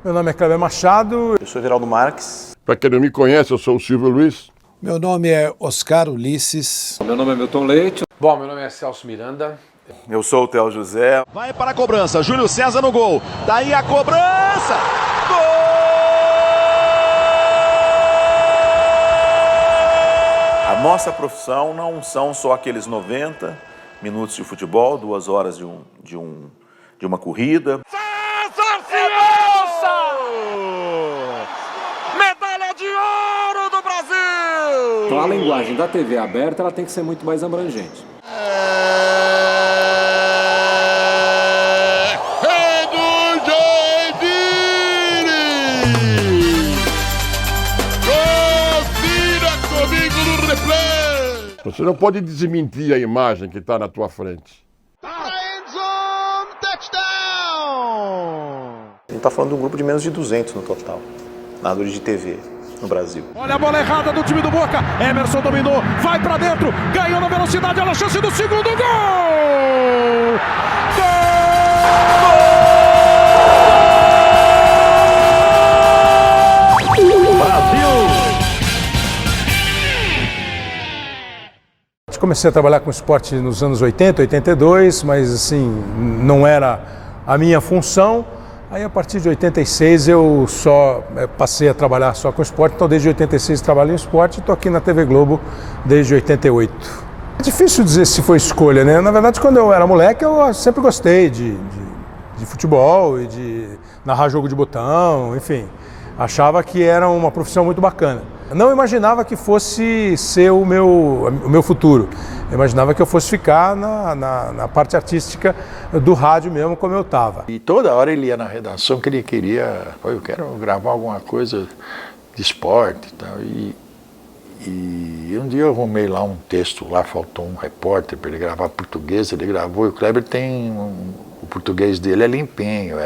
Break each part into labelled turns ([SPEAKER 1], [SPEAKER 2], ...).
[SPEAKER 1] Meu nome é Kleber Machado.
[SPEAKER 2] Eu sou Everaldo Marques.
[SPEAKER 3] Para quem não me conhece, eu sou o Silvio Luiz.
[SPEAKER 4] Meu nome é Oscar Ulisses.
[SPEAKER 5] Meu nome é Milton Leite.
[SPEAKER 6] Bom, meu nome é Celso Miranda.
[SPEAKER 2] Eu sou o Theo José.
[SPEAKER 7] Vai para a cobrança, Júlio César no gol. Daí a cobrança. Gol!
[SPEAKER 2] A nossa profissão não são só aqueles 90 minutos de futebol, 2 horas de uma corrida.
[SPEAKER 7] César Ciência! Medalha de ouro do Brasil!
[SPEAKER 5] Então a linguagem da TV aberta ela tem que ser muito mais abrangente.
[SPEAKER 3] Você não pode desmentir a imagem que está na tua frente.
[SPEAKER 2] A gente está falando de um grupo de menos de 200 no total, narradores de TV no Brasil.
[SPEAKER 7] Olha a bola errada do time do Boca. Emerson dominou, vai pra dentro, ganhou na velocidade, olha a chance do segundo gol!
[SPEAKER 1] Comecei a trabalhar com esporte nos anos 80, 82, mas assim, não era a minha função. Aí a partir de 86 eu passei a trabalhar só com esporte, então desde 86 trabalho em esporte e estou aqui na TV Globo desde 88. É difícil dizer se foi escolha, né? Na verdade, quando eu era moleque eu sempre gostei de futebol e de narrar jogo de botão, enfim. Achava que era uma profissão muito bacana. Não imaginava que fosse ser o meu futuro. Eu imaginava que eu fosse ficar na parte artística do rádio mesmo, como eu estava.
[SPEAKER 8] E toda hora ele ia na redação que ele queria, eu quero gravar alguma coisa de esporte e tal. E um dia eu arrumei lá um texto, lá faltou um repórter para ele gravar português, ele gravou, e o Kleber o português dele é limpinho,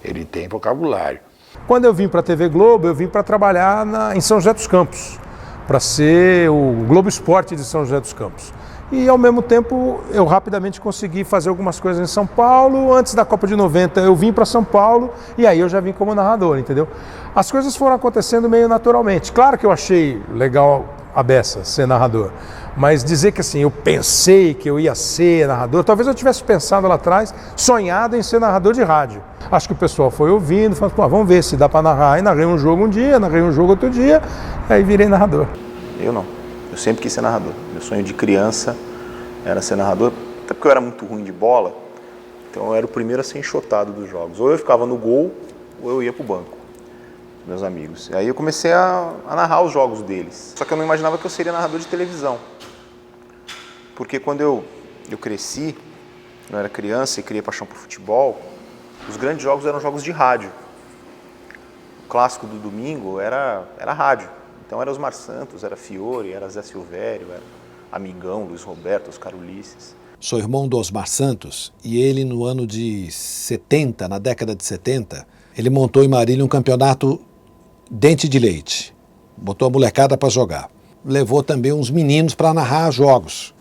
[SPEAKER 8] ele tem vocabulário.
[SPEAKER 1] Quando eu vim para a TV Globo, eu vim para trabalhar em São José dos Campos, para ser o Globo Esporte de São José dos Campos. E ao mesmo tempo eu rapidamente consegui fazer algumas coisas em São Paulo. Antes da Copa de 90 eu vim para São Paulo e aí eu já vim como narrador, entendeu? As coisas foram acontecendo meio naturalmente. Claro que eu achei legal a beça ser narrador, mas dizer que assim, eu pensei que eu ia ser narrador, talvez eu tivesse pensado lá atrás, sonhado em ser narrador de rádio. Acho que o pessoal foi ouvindo, falando, pô, vamos ver se dá para narrar. Aí narrei um jogo um dia, narrei um jogo outro dia, aí virei narrador.
[SPEAKER 2] Eu não, eu sempre quis ser narrador. Meu sonho de criança era ser narrador, até porque eu era muito ruim de bola, então eu era o primeiro a ser enxotado dos jogos. Ou eu ficava no gol, ou eu ia pro banco. Meus amigos. Aí eu comecei a narrar os jogos deles. Só que eu não imaginava que eu seria narrador de televisão. Porque quando eu cresci, eu era criança e criei paixão por futebol, os grandes jogos eram jogos de rádio. O clássico do domingo era rádio. Então era Osmar Santos, era Fiore, era Zé Silvério, era Amigão, Luiz Roberto, Oscar Ulisses.
[SPEAKER 4] Sou irmão do Osmar Santos e ele no ano de 70, na década de 70, ele montou em Marília um campeonato dente de leite. Botou a molecada para jogar. Levou também uns meninos para narrar jogos.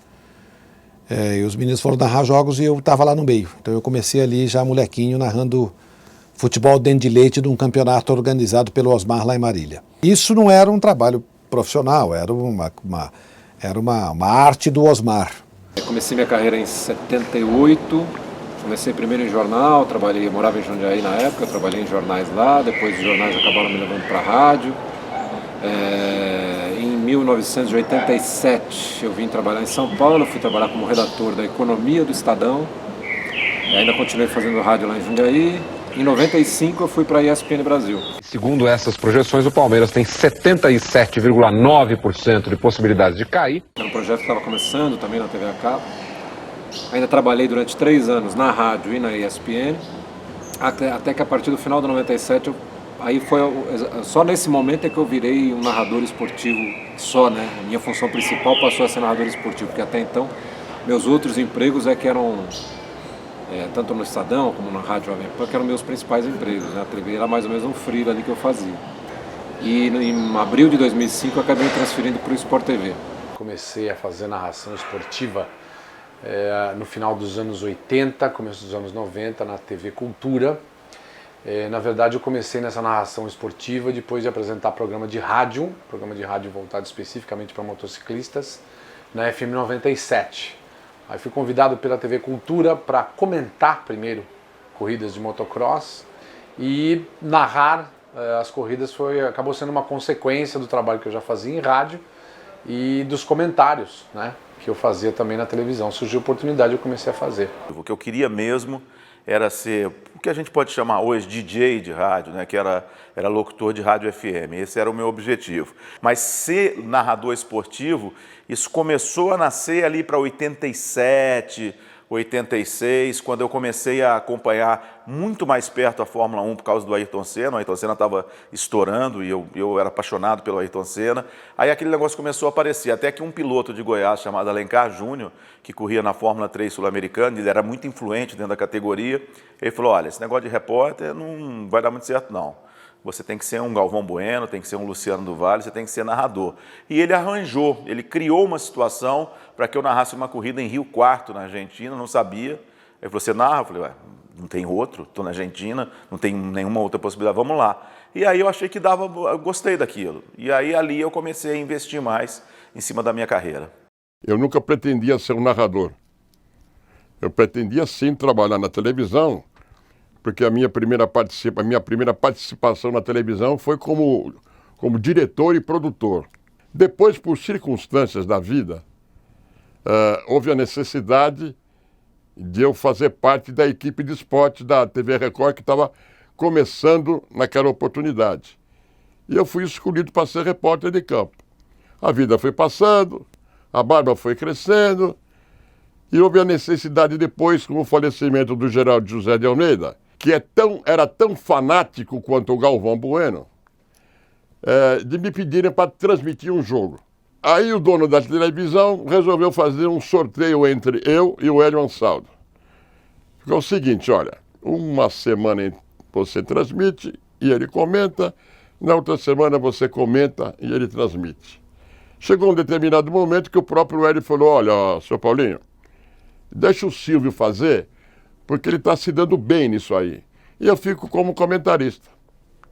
[SPEAKER 4] E os meninos foram narrar jogos e eu estava lá no meio. Então eu comecei ali já molequinho narrando futebol dente de leite de um campeonato organizado pelo Osmar lá em Marília. Isso não era um trabalho profissional, era uma arte do Osmar.
[SPEAKER 5] Eu comecei minha carreira em 78, comecei primeiro em jornal, morava em Jundiaí na época, trabalhei em jornais lá, depois os jornais acabaram me levando para a rádio. Em 1987 eu vim trabalhar em São Paulo, fui trabalhar como redator da Economia do Estadão, ainda continuei fazendo rádio lá em Jundiaí. Em 95 eu fui para a ESPN Brasil.
[SPEAKER 6] Segundo essas projeções, o Palmeiras tem 77,9% de possibilidades de cair.
[SPEAKER 5] Era um projeto que estava começando também na TV a cabo. Ainda trabalhei durante 3 anos na rádio e na ESPN, até que a partir do final de 97, só nesse momento é que eu virei um narrador esportivo só, né? A minha função principal passou a ser narrador esportivo, porque até então meus outros empregos que eram, tanto no Estadão como na Rádio Jovem Pan, que eram meus principais empregos, né? A TV era mais ou menos um freela ali que eu fazia. E em abril de 2005 eu acabei me transferindo para o Sport TV.
[SPEAKER 6] Comecei a fazer narração esportiva no final dos anos 80, começo dos anos 90, na TV Cultura. Na verdade, eu comecei nessa narração esportiva depois de apresentar programa de rádio voltado especificamente para motociclistas, na FM 97. Aí fui convidado pela TV Cultura para comentar primeiro corridas de motocross e narrar as corridas acabou sendo uma consequência do trabalho que eu já fazia em rádio e dos comentários, né, que eu fazia também na televisão. Surgiu a oportunidade e eu comecei a fazer.
[SPEAKER 9] O que eu queria mesmo era ser o que a gente pode chamar hoje de DJ de rádio, né? Que era locutor de rádio FM. Esse era o meu objetivo. Mas ser narrador esportivo, isso começou a nascer ali para 87, 86, quando eu comecei a acompanhar muito mais perto a Fórmula 1 por causa do Ayrton Senna. O Ayrton Senna estava estourando e eu era apaixonado pelo Ayrton Senna. Aí aquele negócio começou a aparecer, até que um piloto de Goiás chamado Alencar Júnior, que corria na Fórmula 3 sul-americana, ele era muito influente dentro da categoria, ele falou, olha, esse negócio de repórter não vai dar muito certo não. Você tem que ser um Galvão Bueno, tem que ser um Luciano do Vale, você tem que ser narrador. E ele arranjou, ele criou uma situação para que eu narrasse uma corrida em Rio Quarto, na Argentina, não sabia. Ele falou, você narra? Eu falei, ué, não tem outro, estou na Argentina, não tem nenhuma outra possibilidade, vamos lá. E aí eu achei que dava, eu gostei daquilo. E aí ali eu comecei a investir mais em cima da minha carreira.
[SPEAKER 3] Eu nunca pretendia ser um narrador. Eu pretendia sim trabalhar na televisão, porque a minha primeira participação na televisão foi como diretor e produtor. Depois, por circunstâncias da vida, houve a necessidade de eu fazer parte da equipe de esporte da TV Record, que estava começando naquela oportunidade. E eu fui escolhido para ser repórter de campo. A vida foi passando, a barba foi crescendo, e houve a necessidade depois, com o falecimento do Geraldo José de Almeida, que era tão fanático quanto o Galvão Bueno, de me pedirem para transmitir um jogo. Aí o dono da televisão resolveu fazer um sorteio entre eu e o Hélio Ansaldo. Ficou o seguinte, olha, uma semana você transmite e ele comenta, na outra semana você comenta e ele transmite. Chegou um determinado momento que o próprio Hélio falou, olha, seu Paulinho, deixa o Silvio fazer, porque ele está se dando bem nisso aí. E eu fico como comentarista.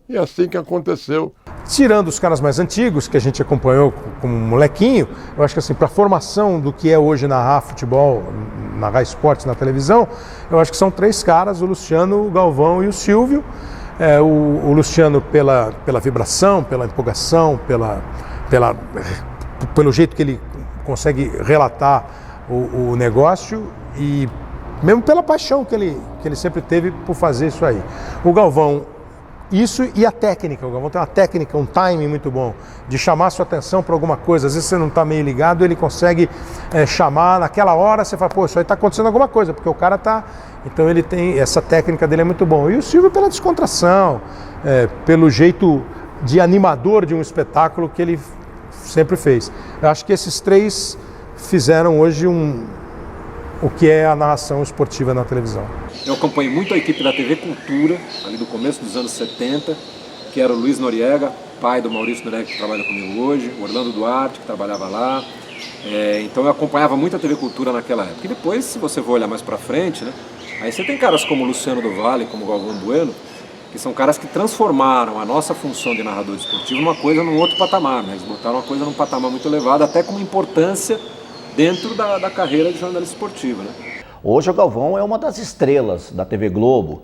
[SPEAKER 3] E é assim que aconteceu.
[SPEAKER 1] Tirando os caras mais antigos, que a gente acompanhou como molequinho, eu acho que assim, para a formação do que é hoje narrar futebol, narrar esportes na televisão, eu acho que são três caras, o Luciano, o Galvão e o Silvio. O Luciano pela vibração, pela empolgação, pelo jeito que ele consegue relatar o negócio e mesmo pela paixão que ele sempre teve por fazer isso aí. O Galvão, isso e a técnica. O Galvão tem uma técnica, um timing muito bom, de chamar a sua atenção para alguma coisa. Às vezes você não está meio ligado, ele consegue chamar, naquela hora você fala, pô, isso aí está acontecendo alguma coisa, porque o cara está... Então ele tem, essa técnica dele é muito bom. E o Silvio pela descontração, pelo jeito de animador de um espetáculo que ele sempre fez. Eu acho que esses três fizeram hoje o que é a narração esportiva na televisão.
[SPEAKER 5] Eu acompanhei muito a equipe da TV Cultura, ali do começo dos anos 70, que era o Luiz Noriega, pai do Maurício Noriega, que trabalha comigo hoje, o Orlando Duarte, que trabalhava lá. Então eu acompanhava muito a TV Cultura naquela época. E depois, se você for olhar mais pra frente, né, aí você tem caras como o Luciano do Vale, como o Galvão Bueno, que são caras que transformaram a nossa função de narrador esportivo numa coisa num outro patamar, né? Eles botaram uma coisa num patamar muito elevado, até com uma importância dentro da carreira de jornalista esportivo, né?
[SPEAKER 10] Hoje o Galvão é uma das estrelas da TV Globo,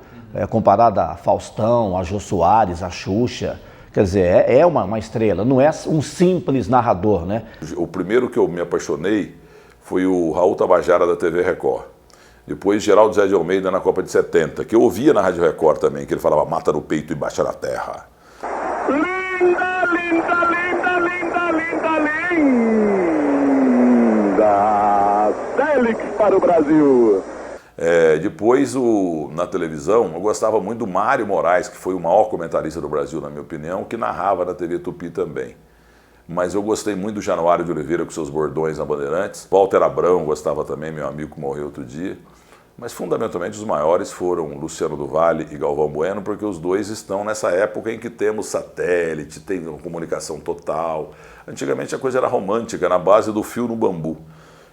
[SPEAKER 10] comparada a Faustão, a Jô Soares, a Xuxa. Quer dizer, é uma estrela, não é um simples narrador, né?
[SPEAKER 11] O primeiro que eu me apaixonei foi o Raul Tabajara da TV Record. Depois Geraldo José de Almeida na Copa de 70, que eu ouvia na Rádio Record também, que ele falava mata no peito e baixa na terra.
[SPEAKER 12] Linda, linda, linda, linda, linda, linda! Félix para o Brasil!
[SPEAKER 11] Depois, na televisão, eu gostava muito do Mário Moraes, que foi o maior comentarista do Brasil, na minha opinião, que narrava na TV Tupi também. Mas eu gostei muito do Januário de Oliveira com seus bordões na Bandeirantes. Walter Abrão gostava também, meu amigo que morreu outro dia. Mas fundamentalmente os maiores foram Luciano do Vale e Galvão Bueno, porque os dois estão nessa época em que temos satélite, tem comunicação total. Antigamente a coisa era romântica, na base do fio no bambu.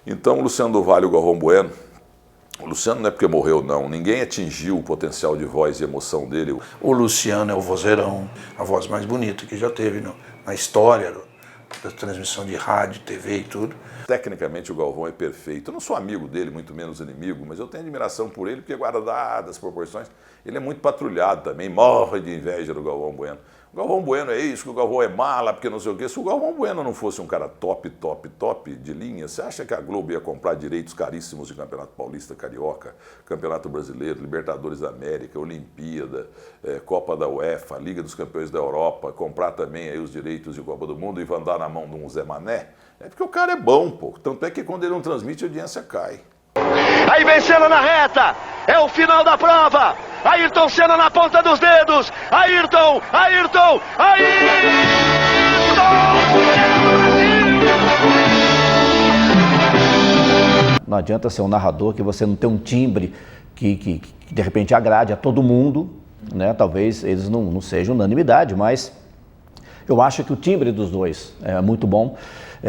[SPEAKER 11] Então o Luciano do Vale e o Galvão Bueno O Luciano não é porque morreu, não. Ninguém atingiu o potencial de voz e emoção dele.
[SPEAKER 13] O Luciano é o vozeirão, a voz mais bonita que já teve na história da transmissão de rádio, TV e tudo.
[SPEAKER 11] Tecnicamente o Galvão é perfeito. Eu não sou amigo dele, muito menos inimigo, mas eu tenho admiração por ele porque, guardadas as proporções, ele é muito patrulhado também, morre de inveja do Galvão Bueno. O Galvão Bueno é isso, que o Galvão é mala, porque não sei o quê. Se o Galvão Bueno não fosse um cara top de linha, você acha que a Globo ia comprar direitos caríssimos de Campeonato Paulista, Carioca, Campeonato Brasileiro, Libertadores da América, Olimpíada, Copa da UEFA, Liga dos Campeões da Europa, comprar também aí os direitos de Copa do Mundo e andar na mão de um Zé Mané? É porque o cara é bom, pô. Tanto é que quando ele não transmite, a audiência cai.
[SPEAKER 12] Aí vem Senna na reta, é o final da prova. Ayrton Senna na ponta dos dedos. Ayrton!
[SPEAKER 10] Não adianta ser um narrador que você não tem um timbre que de repente agrade a todo mundo, né? Talvez eles não sejam unanimidade, mas eu acho que o timbre dos dois é muito bom.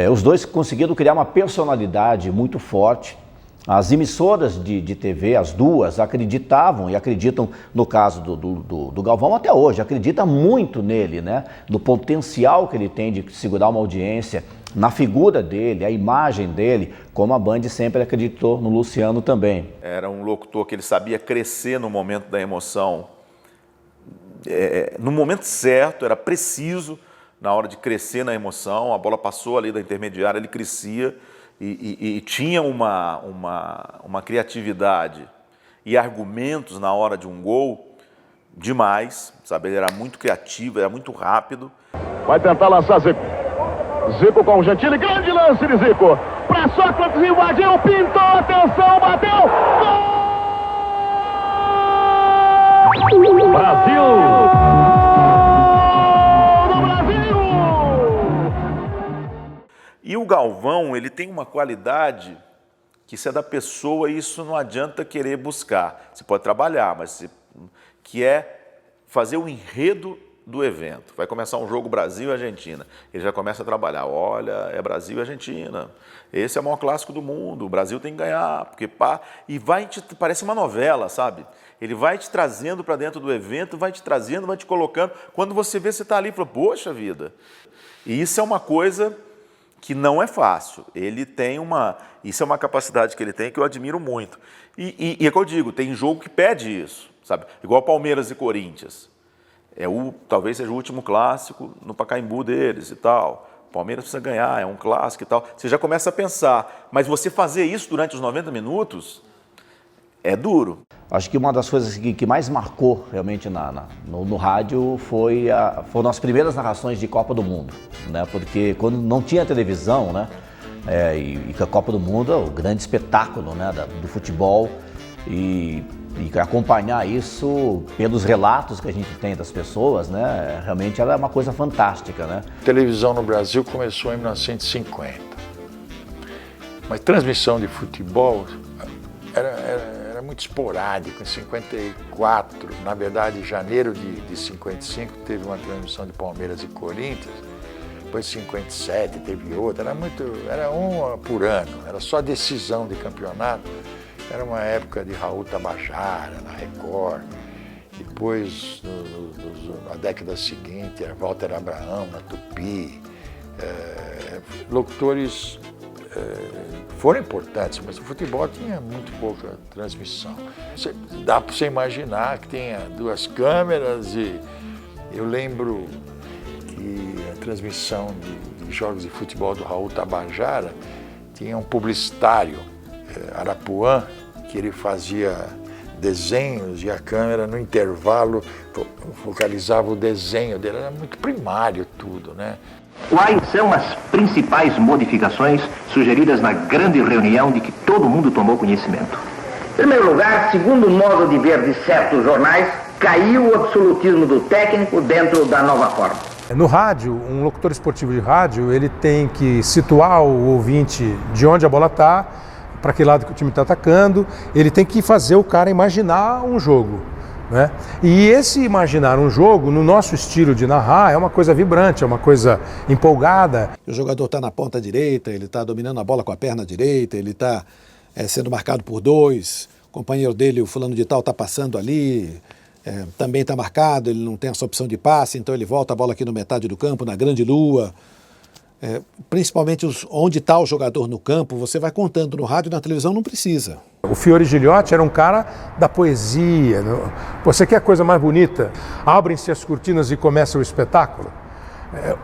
[SPEAKER 10] Os dois conseguiram criar uma personalidade muito forte. As emissoras de TV, as duas, acreditavam e acreditam, no caso do Galvão até hoje, acredita muito nele, né? No potencial que ele tem de segurar uma audiência, na figura dele, a imagem dele, como a Band sempre acreditou no Luciano também.
[SPEAKER 9] Era um locutor que ele sabia crescer no momento da emoção, no momento certo, era preciso na hora de crescer na emoção, a bola passou ali da intermediária, ele crescia. E tinha uma criatividade e argumentos na hora de um gol demais, sabe? Ele era muito criativo, era muito rápido.
[SPEAKER 12] Vai tentar lançar Zico. Zico com o Gentili, grande lance de Zico. Para Sócrates, invadiu, pintou, atenção, bateu. Gol! Brasil!
[SPEAKER 9] E o Galvão, ele tem uma qualidade que se é da pessoa, isso não adianta querer buscar. Você pode trabalhar, mas que é fazer o enredo do evento. Vai começar um jogo Brasil e Argentina. Ele já começa a trabalhar. Olha, é Brasil e Argentina. Esse é o maior clássico do mundo. O Brasil tem que ganhar. Porque pá, e parece uma novela, sabe? Ele vai te trazendo para dentro do evento, vai te trazendo, vai te colocando. Quando você vê, você está ali e fala, poxa vida. E isso é uma coisa que não é fácil. Ele tem isso é uma capacidade que ele tem que eu admiro muito. E é o que eu digo, tem jogo que pede isso, sabe? Igual Palmeiras e Corinthians. Talvez seja o último clássico no Pacaembu deles e tal. Palmeiras precisa ganhar, é um clássico e tal. Você já começa a pensar, mas você fazer isso durante os 90 minutos é duro.
[SPEAKER 10] Acho que uma das coisas que mais marcou realmente no rádio foram as primeiras narrações de Copa do Mundo, né? Porque quando não tinha televisão, né? E a Copa do Mundo é o grande espetáculo, né? Do futebol e acompanhar isso pelos relatos que a gente tem das pessoas, né? Realmente ela é uma coisa fantástica, né?
[SPEAKER 8] A televisão no Brasil começou em 1950, mas transmissão de futebol era muito esporádico. Em 54, na verdade, em janeiro de 55, teve uma transmissão de Palmeiras e Corinthians. Depois, em 57, teve outra. Era uma por ano. Era só decisão de campeonato. Era uma época de Raul Tabajara, na Record. Depois, na década seguinte, era Walter Abraão, na Tupi. Locutores foram importantes, mas o futebol tinha muito pouca transmissão. Dá para você imaginar que tenha duas câmeras e eu lembro que a transmissão de jogos de futebol do Raul Tabajara tinha um publicitário, Arapuã, que ele fazia desenhos e a câmera no intervalo focalizava o desenho dele, era muito primário tudo, né?
[SPEAKER 14] Quais são as principais modificações sugeridas na grande reunião de que todo mundo tomou conhecimento? Em primeiro lugar, segundo o modo de ver de certos jornais, caiu o absolutismo do técnico dentro da nova forma.
[SPEAKER 1] No rádio, um locutor esportivo de rádio, ele tem que situar o ouvinte de onde a bola está, para que lado que o time está atacando, ele tem que fazer o cara imaginar um jogo, né? E esse imaginar um jogo, no nosso estilo de narrar, é uma coisa vibrante, é uma coisa empolgada.
[SPEAKER 4] O jogador está na ponta direita, ele está dominando a bola com a perna direita, ele está sendo marcado por dois, companheiro dele, o fulano de tal, está passando ali, também está marcado, ele não tem essa opção de passe, então ele volta a bola aqui no metade do campo, na grande lua. Principalmente onde está o jogador no campo, você vai contando. No rádio e na televisão não precisa.
[SPEAKER 1] O Fiore Giliotti era um cara da poesia. Você quer a coisa mais bonita? Abrem-se as cortinas e começa o espetáculo.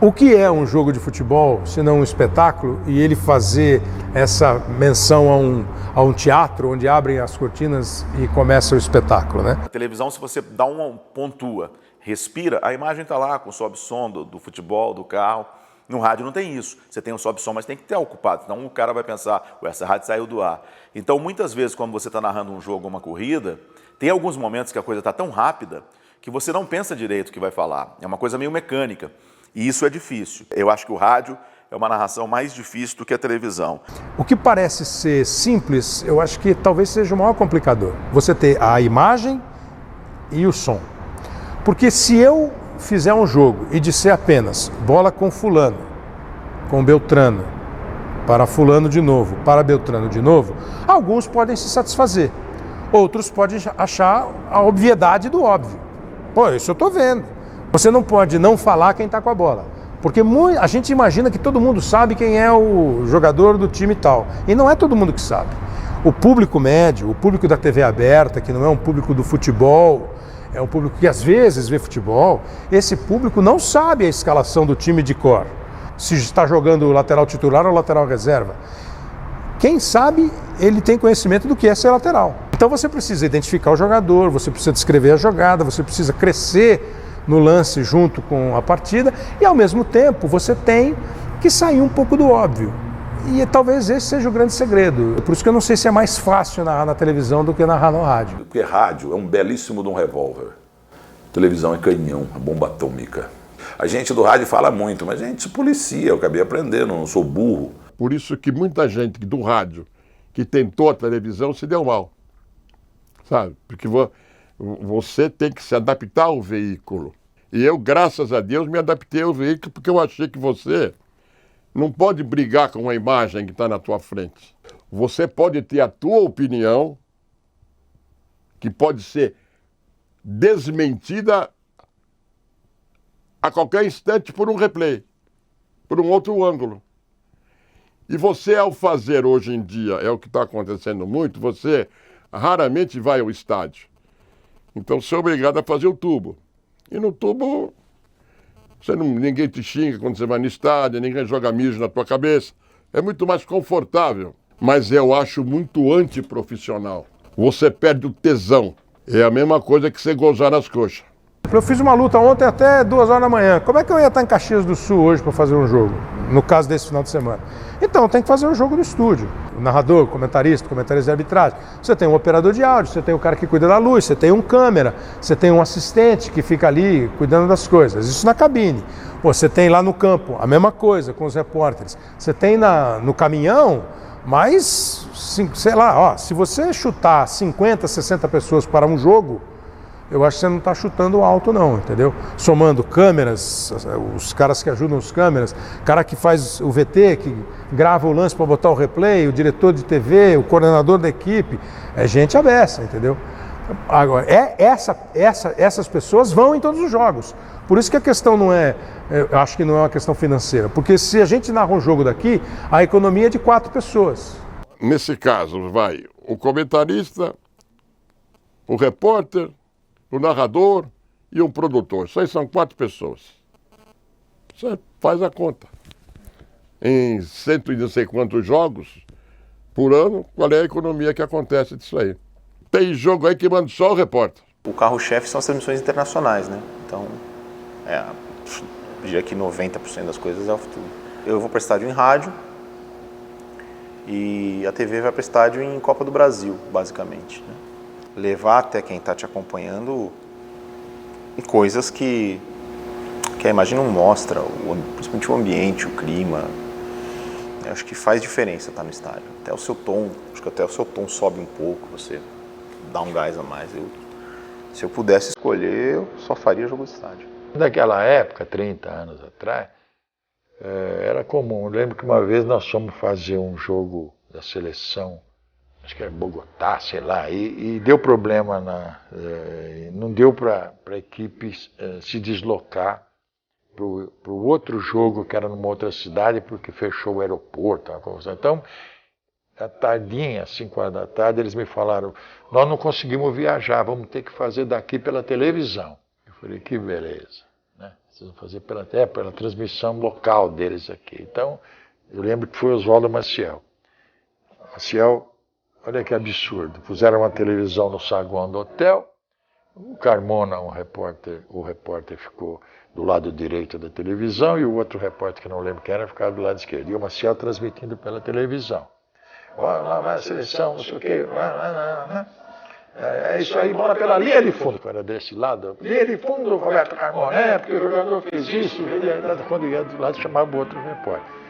[SPEAKER 1] O que é um jogo de futebol, se não um espetáculo, e ele fazer essa menção a um teatro onde abrem as cortinas e começa o espetáculo, né?
[SPEAKER 9] Na televisão, se você dá uma pontua, respira, a imagem está lá com o sobe-som do futebol, do carro. No rádio não tem isso. Você tem um sobe-som, mas tem que ter ocupado, senão o cara vai pensar, essa rádio saiu do ar. Então, muitas vezes, quando você está narrando um jogo ou uma corrida, tem alguns momentos que a coisa está tão rápida que você não pensa direito o que vai falar. É uma coisa meio mecânica. E isso é difícil. Eu acho que o rádio é uma narração mais difícil do que a televisão.
[SPEAKER 1] O que parece ser simples, eu acho que talvez seja o maior complicador. Você ter a imagem e o som. Porque se eu fizer um jogo e disser apenas bola com fulano, com Beltrano, para fulano de novo, para Beltrano de novo, alguns podem se satisfazer. Outros podem achar a obviedade do óbvio. Pô, isso eu estou vendo. Você não pode não falar quem está com a bola. Porque a gente imagina que todo mundo sabe quem é o jogador do time tal. E não é todo mundo que sabe. O público médio, o público da TV aberta, que não é um público do futebol, é um público que às vezes vê futebol, esse público não sabe a escalação do time de cor. Se está jogando o lateral titular ou lateral reserva. Quem sabe, ele tem conhecimento do que é ser lateral. Então você precisa identificar o jogador, você precisa descrever a jogada, você precisa crescer no lance junto com a partida e, ao mesmo tempo, você tem que sair um pouco do óbvio. E talvez esse seja o grande segredo. Por isso que eu não sei se é mais fácil narrar na televisão do que narrar no rádio.
[SPEAKER 11] Porque rádio é um belíssimo de um revólver. Televisão é canhão, é bomba atômica. A gente do rádio fala muito, mas a gente se policia, eu acabei aprendendo, não sou burro.
[SPEAKER 3] Por isso que muita gente do rádio que tentou a televisão se deu mal. Sabe? Porque você tem que se adaptar ao veículo. E eu, graças a Deus, me adaptei ao veículo porque eu achei que você não pode brigar com a imagem que está na tua frente. Você pode ter a tua opinião, que pode ser desmentida a qualquer instante por um replay, por um outro ângulo. E você, ao fazer hoje em dia, é o que está acontecendo muito, você raramente vai ao estádio. Então você é obrigado a fazer o tubo. E no tubo, ninguém te xinga quando você vai no estádio, ninguém joga mijo na tua cabeça. É muito mais confortável. Mas eu acho muito antiprofissional. Você perde o tesão. É a mesma coisa que você gozar nas coxas.
[SPEAKER 1] Eu fiz uma luta ontem até 2 horas da manhã. Como é que eu ia estar em Caxias do Sul hoje para fazer um jogo? No caso desse final de semana. Então, tem que fazer um jogo no estúdio. O narrador, comentarista de arbitragem. Você tem um operador de áudio, você tem o cara que cuida da luz, você tem um câmera, você tem um assistente que fica ali cuidando das coisas. Isso na cabine. Você tem lá no campo a mesma coisa com os repórteres. Você tem no caminhão, mas, sei lá, se você chutar 50, 60 pessoas para um jogo, eu acho que você não está chutando alto não, entendeu? Somando câmeras, os caras que ajudam os câmeras, o cara que faz o VT, que grava o lance para botar o replay, o diretor de TV, o coordenador da equipe, é gente abessa, entendeu? Agora, essas pessoas vão em todos os jogos. Por isso que a questão não é, eu acho que não é uma questão financeira, porque se a gente narra um jogo daqui, a economia é de 4 pessoas.
[SPEAKER 3] Nesse caso, vai o comentarista, o repórter, o narrador e um produtor. Isso aí são 4 pessoas. Você faz a conta. Em 100 e não sei quantos jogos por ano, qual é a economia que acontece disso aí? Tem jogo aí que manda só o repórter.
[SPEAKER 2] O carro-chefe são as transmissões internacionais, né? Então, eu diria que 90% das coisas é o futuro. Eu vou para estádio em rádio e a TV vai para estádio em Copa do Brasil, basicamente, né? Levar até quem está te acompanhando coisas que a imagem não mostra, principalmente o ambiente, o clima. Eu acho que faz diferença estar no estádio. Até o seu tom, acho que até o seu tom sobe um pouco, você dá um gás a mais. Se eu pudesse escolher, eu só faria jogo de estádio.
[SPEAKER 8] Naquela época, 30 anos atrás, era comum. Eu lembro que uma vez nós fomos fazer um jogo da seleção, acho que era Bogotá, sei lá, e deu problema, não deu para a equipe se deslocar para o outro jogo, que era numa outra cidade, porque fechou o aeroporto, uma confusão. Então, à tardinha, 5 horas da tarde, eles me falaram, nós não conseguimos viajar, vamos ter que fazer daqui pela televisão. Eu falei, que beleza, né? Vocês vão fazer pela transmissão local deles aqui. Então, eu lembro que foi Oswaldo Maciel. Maciel, olha que absurdo, puseram uma televisão no saguão do hotel, o Carmona, o repórter ficou do lado direito da televisão e o outro repórter, que não lembro quem era, ficava do lado esquerdo. E o Maciel transmitindo pela televisão. Olha lá vai a seleção, não sei o quê. É isso aí, bola pela linha de fundo. Era desse lado. Linha de fundo, Roberto Carmona. Porque o jogador fez isso. Quando ia do lado, chamava o outro repórter.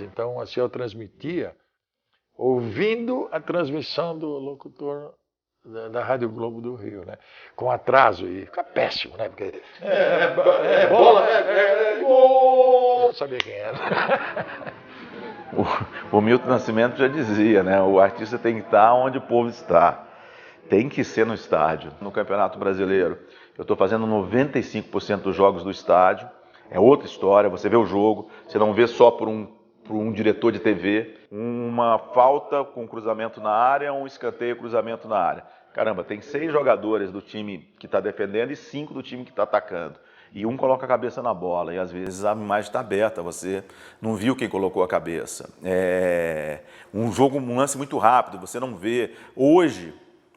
[SPEAKER 8] Então, assim, eu transmitia ouvindo a transmissão do locutor da Rádio Globo do Rio, né? Com atraso, e fica péssimo, né? Porque bola, gol! Não sabia quem era.
[SPEAKER 9] O Milton Nascimento já dizia, né? O artista tem que estar onde o povo está. Tem que ser no estádio. No Campeonato Brasileiro, eu estou fazendo 95% dos jogos do estádio. É outra história, você vê o jogo, você não vê só por um diretor de TV, uma falta com cruzamento na área, um escanteio cruzamento na área. Caramba, tem 6 jogadores do time que está defendendo e 5 do time que está atacando. E um coloca a cabeça na bola, e às vezes a imagem está aberta, você não viu quem colocou a cabeça. É um lance muito rápido, você não vê. Hoje,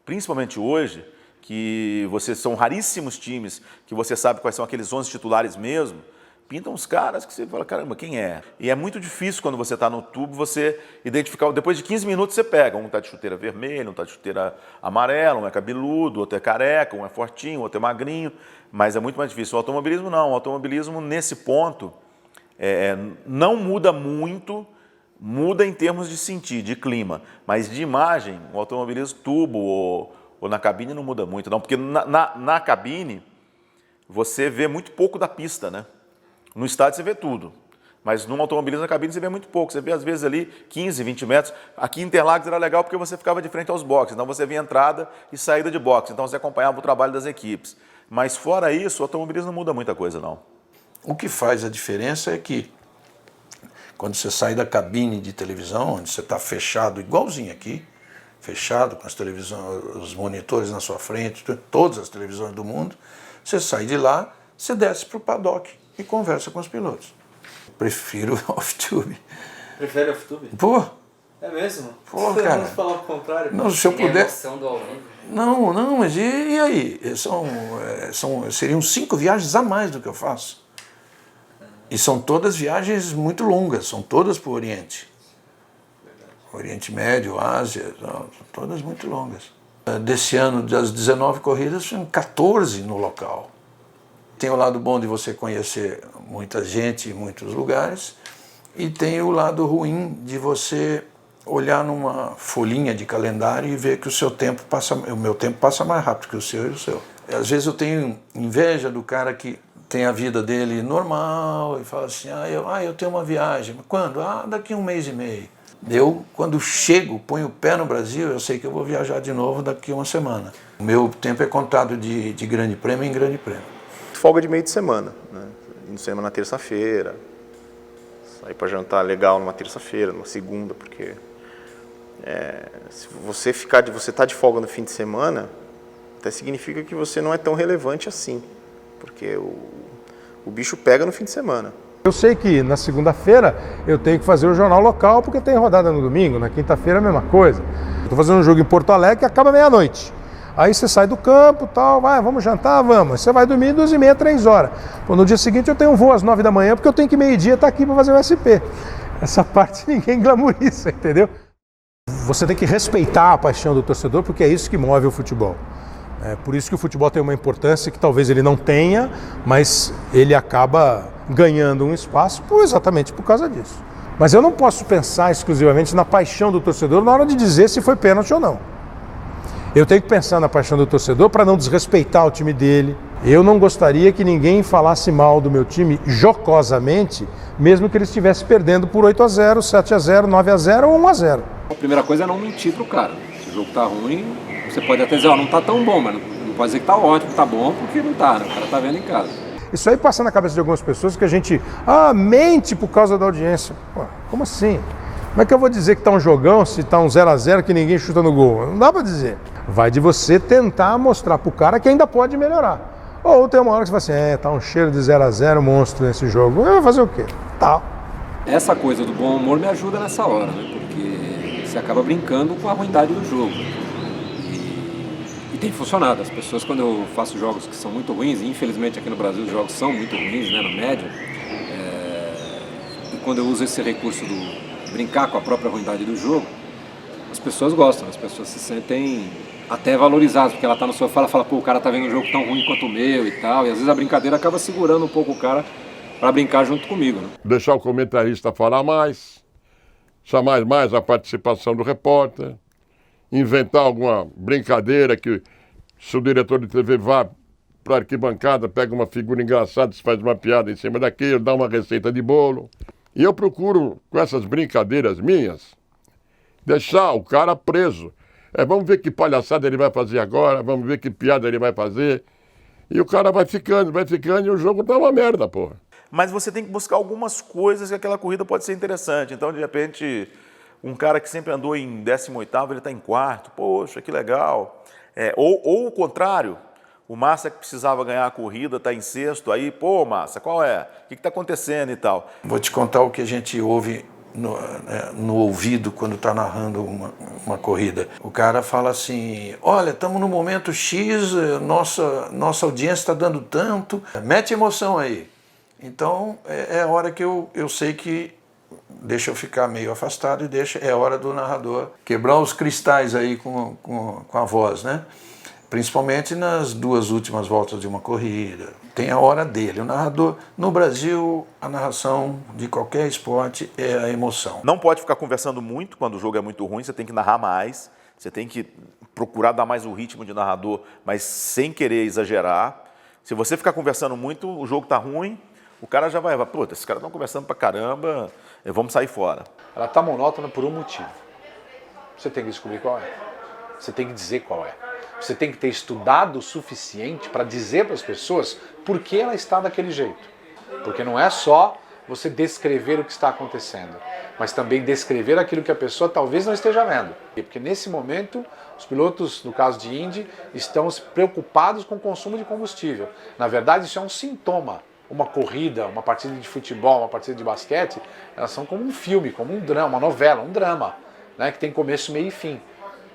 [SPEAKER 9] principalmente hoje, que são raríssimos times que você sabe quais são aqueles 11 titulares mesmo, pintam uns caras que você fala, caramba, quem é? E é muito difícil quando você está no tubo, você identificar, depois de 15 minutos você pega, um está de chuteira vermelha, um está de chuteira amarela, um é cabeludo, outro é careca, um é fortinho, outro é magrinho, mas é muito mais difícil. O automobilismo não, o automobilismo nesse ponto não muda muito, muda em termos de sentir, de clima, mas de imagem, o automobilismo tubo ou na cabine não muda muito, não, porque na cabine você vê muito pouco da pista, né? No estádio você vê tudo, mas no automobilismo na cabine você vê muito pouco. Você vê às vezes ali 15, 20 metros. Aqui em Interlagos era legal porque você ficava de frente aos boxes, então você via entrada e saída de boxe, então você acompanhava o trabalho das equipes. Mas fora isso, o automobilismo não muda muita coisa, não.
[SPEAKER 13] O que faz a diferença é que quando você sai da cabine de televisão, onde você está fechado, igualzinho aqui, fechado com as televisões, os monitores na sua frente, todas as televisões do mundo, você sai de lá, você desce para o paddock e conversa com os pilotos. Prefiro off-tube.
[SPEAKER 15] Prefere off-tube?
[SPEAKER 13] Pô!
[SPEAKER 15] É mesmo?
[SPEAKER 13] Pô, cara.
[SPEAKER 15] Vamos falar o contrário.
[SPEAKER 13] Não, se eu puder...
[SPEAKER 15] a emoção do ao vivo.
[SPEAKER 13] Não, mas e aí? Seriam 5 viagens a mais do que eu faço. E são todas viagens muito longas, são todas para o Oriente. Oriente Médio, Ásia, todas muito longas. Desse ano, das 19 corridas, tinham 14 no local. Tem o lado bom de você conhecer muita gente em muitos lugares e tem o lado ruim de você olhar numa folhinha de calendário e ver que o meu tempo passa mais rápido que o seu e o seu. Às vezes eu tenho inveja do cara que tem a vida dele normal e fala assim, eu tenho uma viagem. Quando? Daqui 1 mês e meio. Eu, quando chego, ponho o pé no Brasil, eu sei que eu vou viajar de novo daqui 1 semana. O meu tempo é contado de grande prêmio em grande prêmio.
[SPEAKER 2] Folga de meio de semana, né? Ir no cinema na terça-feira, sair para jantar legal numa terça-feira, numa segunda, porque se você tá de folga no fim de semana, até significa que você não é tão relevante assim, porque o bicho pega no fim de semana.
[SPEAKER 1] Eu sei que na segunda-feira eu tenho que fazer o jornal local porque tem rodada no domingo, na quinta-feira a mesma coisa. Estou fazendo um jogo em Porto Alegre que acaba meia-noite. Aí você sai do campo, vamos jantar, vamos. Você vai dormir 2h30, 3 horas. Pô, no dia seguinte eu tenho um voo às 9 da manhã porque eu tenho que meio-dia estar aqui para fazer o SP. Essa parte ninguém glamoriza, entendeu? Você tem que respeitar a paixão do torcedor, porque é isso que move o futebol. É por isso que o futebol tem uma importância que talvez ele não tenha, mas ele acaba ganhando um espaço exatamente por causa disso. Mas eu não posso pensar exclusivamente na paixão do torcedor na hora de dizer se foi pênalti ou não. Eu tenho que pensar na paixão do torcedor para não desrespeitar o time dele. Eu não gostaria que ninguém falasse mal do meu time jocosamente, mesmo que ele estivesse perdendo por 8-0, 7-0, 9-0 ou 1-0.
[SPEAKER 5] A primeira coisa é não mentir pro cara. Se o jogo tá ruim, você pode até dizer, não tá tão bom, mas não pode dizer que tá ótimo, tá bom, porque não tá, né? O cara tá vendo em casa.
[SPEAKER 1] Isso aí passa na cabeça de algumas pessoas que a gente, mente por causa da audiência. Pô, como assim? Como é que eu vou dizer que tá um jogão se tá um 0-0 que ninguém chuta no gol? Não dá pra dizer. Vai de você tentar mostrar pro cara que ainda pode melhorar. Ou tem uma hora que você fala assim, tá um cheiro de 0-0 monstro nesse jogo. Eu vou fazer o quê? Tá.
[SPEAKER 5] Essa coisa do bom humor me ajuda nessa hora, né? Porque você acaba brincando com a ruindade do jogo. E tem funcionado. As pessoas, quando eu faço jogos que são muito ruins, e infelizmente aqui no Brasil os jogos são muito ruins, né, na média, e quando eu uso esse recurso do brincar com a própria ruindade do jogo, as pessoas gostam, as pessoas se sentem até valorizadas, porque ela tá no sofá, ela fala, pô, o cara tá vendo um jogo tão ruim quanto o meu e tal, e às vezes a brincadeira acaba segurando um pouco o cara para brincar junto comigo, né?
[SPEAKER 3] Deixar o comentarista falar mais, chamar mais a participação do repórter, inventar alguma brincadeira que, se o diretor de TV vá para a arquibancada, pega uma figura engraçada, se faz uma piada em cima daquilo, dá uma receita de bolo. E eu procuro, com essas brincadeiras minhas, deixar o cara preso. Vamos ver que palhaçada ele vai fazer agora, vamos ver que piada ele vai fazer. E o cara vai ficando e o jogo tá uma merda, porra.
[SPEAKER 9] Mas você tem que buscar algumas coisas que aquela corrida pode ser interessante. Então, de repente, um cara que sempre andou em 18º, ele está em 4º. Poxa, que legal. Ou o contrário, o Massa que precisava ganhar a corrida está em 6º. Aí, pô, Massa, qual é? O que está acontecendo e tal?
[SPEAKER 13] Vou te contar o que a gente ouve no ouvido quando está narrando uma corrida. O cara fala assim, olha, estamos no momento X, nossa audiência está dando tanto, mete emoção aí. Então é a hora que eu sei que deixa eu ficar meio afastado e é hora do narrador quebrar os cristais aí com a voz, né? Principalmente nas 2 últimas voltas de uma corrida. Tem a hora dele. O narrador, no Brasil, a narração de qualquer esporte é a emoção.
[SPEAKER 9] Não pode ficar conversando muito quando o jogo é muito ruim, você tem que narrar mais, você tem que procurar dar mais o ritmo de narrador, mas sem querer exagerar. Se você ficar conversando muito, o jogo tá ruim, o cara já vai, pô, esses caras estão conversando pra caramba, vamos sair fora.
[SPEAKER 6] Ela tá monótona por um motivo. Você tem que descobrir qual é. Você tem que dizer qual é. Você tem que ter estudado o suficiente para dizer para as pessoas por que ela está daquele jeito. Porque não é só você descrever o que está acontecendo, mas também descrever aquilo que a pessoa talvez não esteja vendo. Porque nesse momento, os pilotos, no caso de Indy, estão preocupados com o consumo de combustível. Na verdade, isso é um sintoma. Uma corrida, uma partida de futebol, uma partida de basquete, elas são como um filme, como um drama, uma novela, um drama, né, que tem começo, meio e fim.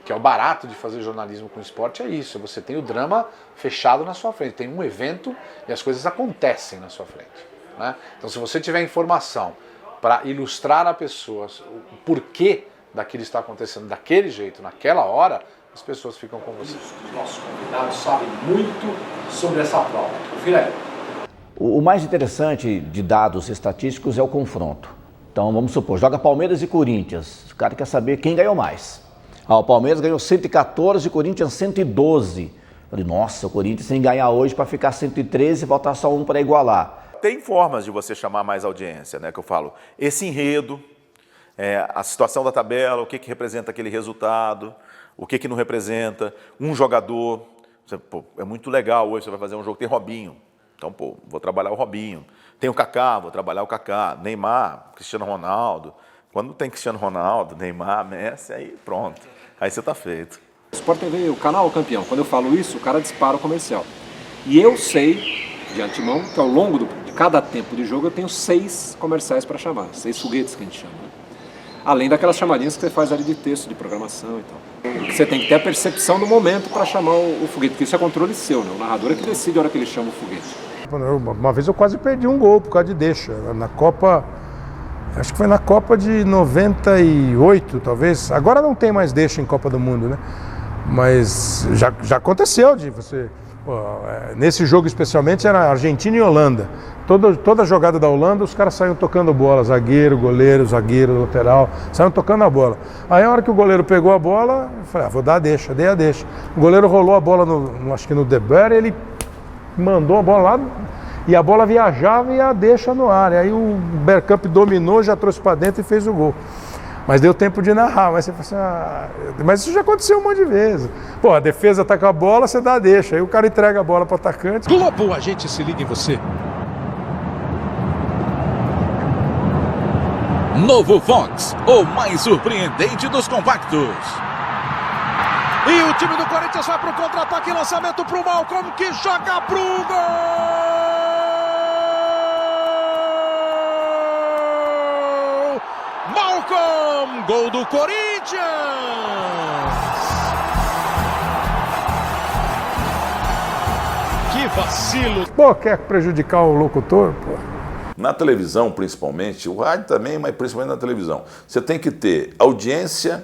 [SPEAKER 6] Que é o barato de fazer jornalismo com esporte, é isso. Você tem o drama fechado na sua frente. Tem um evento e as coisas acontecem na sua frente. Né? Então, se você tiver informação para ilustrar a pessoa o porquê daquilo está acontecendo daquele jeito, naquela hora, as pessoas ficam com você. Os nossos convidados sabem muito sobre essa prova. Confira aí.
[SPEAKER 10] O mais interessante de dados estatísticos é o confronto. Então, vamos supor, joga Palmeiras e Corinthians. O cara quer saber quem ganhou mais. O Palmeiras ganhou 114 e o Corinthians 112. Falei, nossa, o Corinthians tem que ganhar hoje para ficar 113 e faltar só um para igualar.
[SPEAKER 9] Tem formas de você chamar mais audiência, né? Que eu falo, esse enredo, a situação da tabela, o que representa aquele resultado, o que não representa, um jogador. Pô, é muito legal hoje, você vai fazer um jogo, tem Robinho. Então, pô, vou trabalhar o Robinho. Tem o Kaká, vou trabalhar o Kaká. Neymar, Cristiano Ronaldo. Quando tem Cristiano Ronaldo, Neymar, Messi, aí pronto. Aí você tá feito.
[SPEAKER 5] O Sport TV, o canal Campeão, quando eu falo isso, o cara dispara o comercial. E eu sei, de antemão, que ao longo de cada tempo de jogo eu tenho 6 comerciais para chamar, 6 foguetes que a gente chama. Né? Além daquelas chamadinhas que você faz ali de texto, de programação e tal. Você tem que ter a percepção do momento para chamar o foguete, porque isso é controle seu, né? O narrador é que decide a hora que ele chama o foguete.
[SPEAKER 1] Uma vez eu quase perdi um gol por causa de deixa. Na Copa Acho que foi na Copa de 98, talvez. Agora não tem mais deixa em Copa do Mundo, né? Mas já aconteceu de você... Nesse jogo especialmente era Argentina e Holanda. Toda jogada da Holanda os caras saíam tocando bola, zagueiro, goleiro, lateral, saíam tocando a bola. Aí a hora que o goleiro pegou a bola, eu falei, vou dar a deixa, dei a deixa. O goleiro rolou a bola, acho que no Deber, ele mandou a bola lá e a bola viajava e a deixa no ar. E aí o Bergkamp dominou, já trouxe para dentro e fez o gol. Mas deu tempo de narrar, mas você fala assim, mas isso já aconteceu um monte de vezes. Pô, a defesa tá com a bola, você dá a deixa, aí o cara entrega a bola para o atacante.
[SPEAKER 7] Globo, a gente se liga em você.
[SPEAKER 16] Novo Fox, o mais surpreendente dos compactos.
[SPEAKER 7] E o time do Corinthians vai pro contra-ataque, lançamento pro Malcolm, que joga pro gol! Malcolm, gol do Corinthians! Que vacilo!
[SPEAKER 1] Pô, quer prejudicar o locutor? Pô.
[SPEAKER 11] Na televisão, principalmente, o rádio também, mas principalmente na televisão, você tem que ter audiência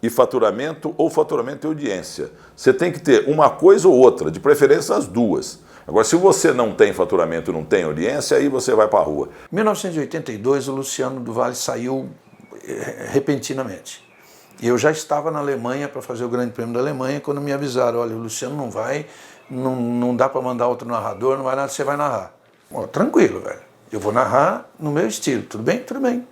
[SPEAKER 11] e faturamento, ou faturamento e audiência. Você tem que ter uma coisa ou outra, de preferência as duas. Agora, se você não tem faturamento e não tem audiência, aí você vai para a rua.
[SPEAKER 13] Em 1982, o Luciano do Vale saiu repentinamente. E eu já estava na Alemanha para fazer o Grande Prêmio da Alemanha, quando me avisaram, olha, o Luciano não vai, não dá para mandar outro narrador, não vai nada, você vai narrar. Tranquilo, velho. Eu vou narrar no meu estilo, tudo bem? Tudo bem.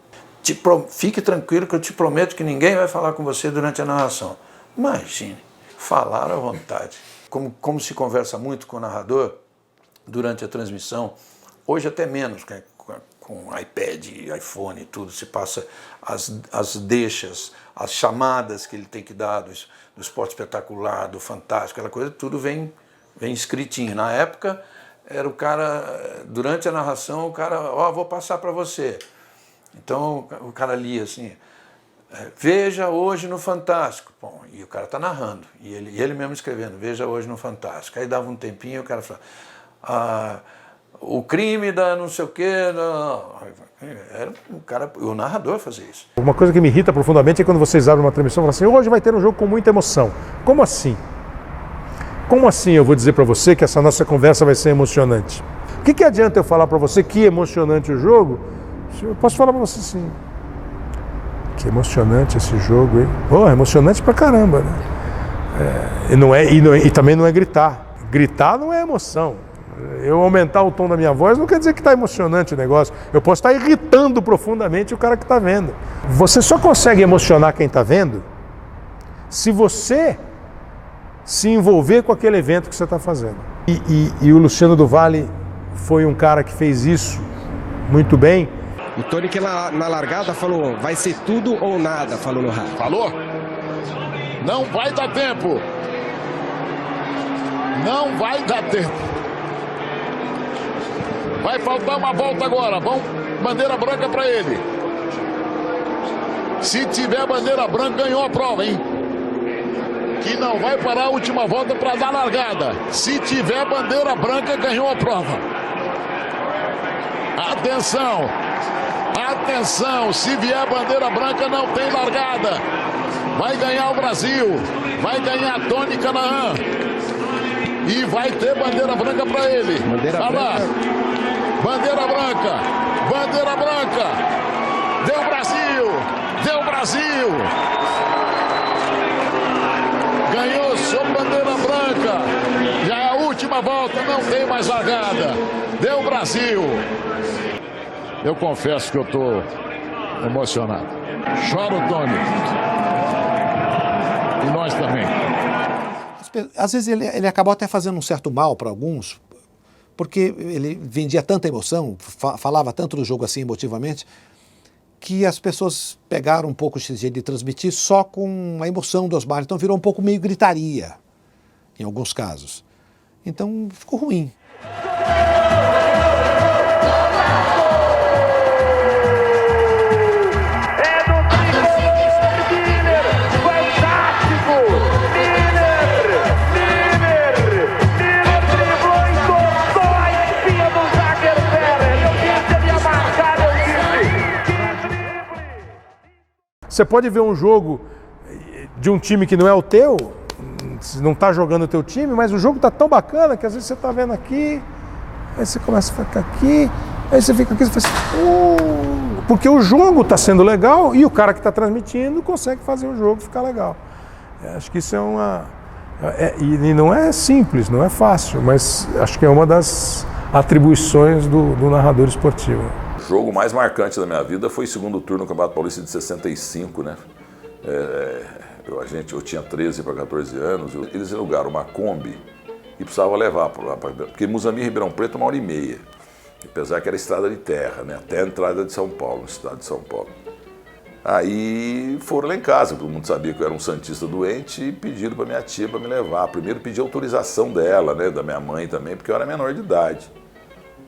[SPEAKER 13] Fique tranquilo que eu te prometo que ninguém vai falar com você durante a narração. Imagine, falar à vontade. Como se conversa muito com o narrador durante a transmissão, hoje até menos, com iPad, iPhone e tudo, se passa as deixas, as chamadas que ele tem que dar do Esporte Espetacular, do Fantástico, aquela coisa, tudo vem escritinho. Na época, era o cara, durante a narração, o cara, vou passar para você. Então o cara lia assim, veja hoje no Fantástico. Bom, e o cara está narrando, e ele mesmo escrevendo, veja hoje no Fantástico. Aí dava um tempinho e o cara falava, o crime da não sei o quê. Era o narrador fazia isso.
[SPEAKER 1] Uma coisa que me irrita profundamente é quando vocês abrem uma transmissão e falam assim, hoje vai ter um jogo com muita emoção. Como assim? Como assim eu vou dizer para você que essa nossa conversa vai ser emocionante? O que adianta eu falar para você que é emocionante o jogo? Eu posso falar para você assim, que emocionante esse jogo, hein? Pô, emocionante pra caramba, né? E também não é gritar. Gritar não é emoção. Eu aumentar o tom da minha voz não quer dizer que está emocionante o negócio. Eu posso estar irritando profundamente o cara que está vendo. Você só consegue emocionar quem está vendo se você se envolver com aquele evento que você está fazendo. E o Luciano do Vale foi um cara que fez isso muito bem.
[SPEAKER 17] O Tony que na largada falou, vai ser tudo ou nada, falou no rádio.
[SPEAKER 8] Falou? Não vai dar tempo. Não vai dar tempo. Vai faltar uma volta agora. Vamos, bandeira branca para ele. Se tiver bandeira branca, ganhou a prova, hein? Que não vai parar a última volta para dar largada. Se tiver bandeira branca, ganhou a prova. Atenção. Atenção, se vier bandeira branca não tem largada. Vai ganhar o Brasil, vai ganhar Tony Canaan. E vai ter bandeira branca para ele. Bandeira branca. Bandeira branca, bandeira branca. Deu Brasil, deu Brasil. Ganhou sob bandeira branca. Já é a última volta, não tem mais largada. Deu Brasil. Eu confesso que eu estou emocionado. Chora o Tony. E nós também.
[SPEAKER 4] Às vezes ele acabou até fazendo um certo mal para alguns, porque ele vendia tanta emoção, falava tanto do jogo assim emotivamente, que as pessoas pegaram um pouco esse jeito de transmitir só com a emoção do Osmar. Então virou um pouco meio gritaria, em alguns casos. Então ficou ruim.
[SPEAKER 1] Você pode ver um jogo de um time que não é o teu, não está jogando o teu time, mas o jogo está tão bacana que às vezes você está vendo aqui, aí você começa a ficar aqui, aí você fica aqui e faz assim, porque o jogo está sendo legal e o cara que está transmitindo consegue fazer o jogo ficar legal. Acho que isso é uma... e não é simples, não é fácil, mas acho que é uma das atribuições do narrador esportivo.
[SPEAKER 11] O jogo mais marcante da minha vida foi o segundo turno do Campeonato Paulista de 65, né? Eu tinha 13 para 14 anos, eles alugaram uma Kombi e precisava levar para lá, porque Muzambique e Ribeirão Preto 1h30, apesar que era estrada de terra, né? Até a entrada de São Paulo, no estado de São Paulo. Aí foram lá em casa, todo mundo sabia que eu era um santista doente e pediram para minha tia para me levar. Primeiro pedi autorização dela, né, da minha mãe também, porque eu era menor de idade.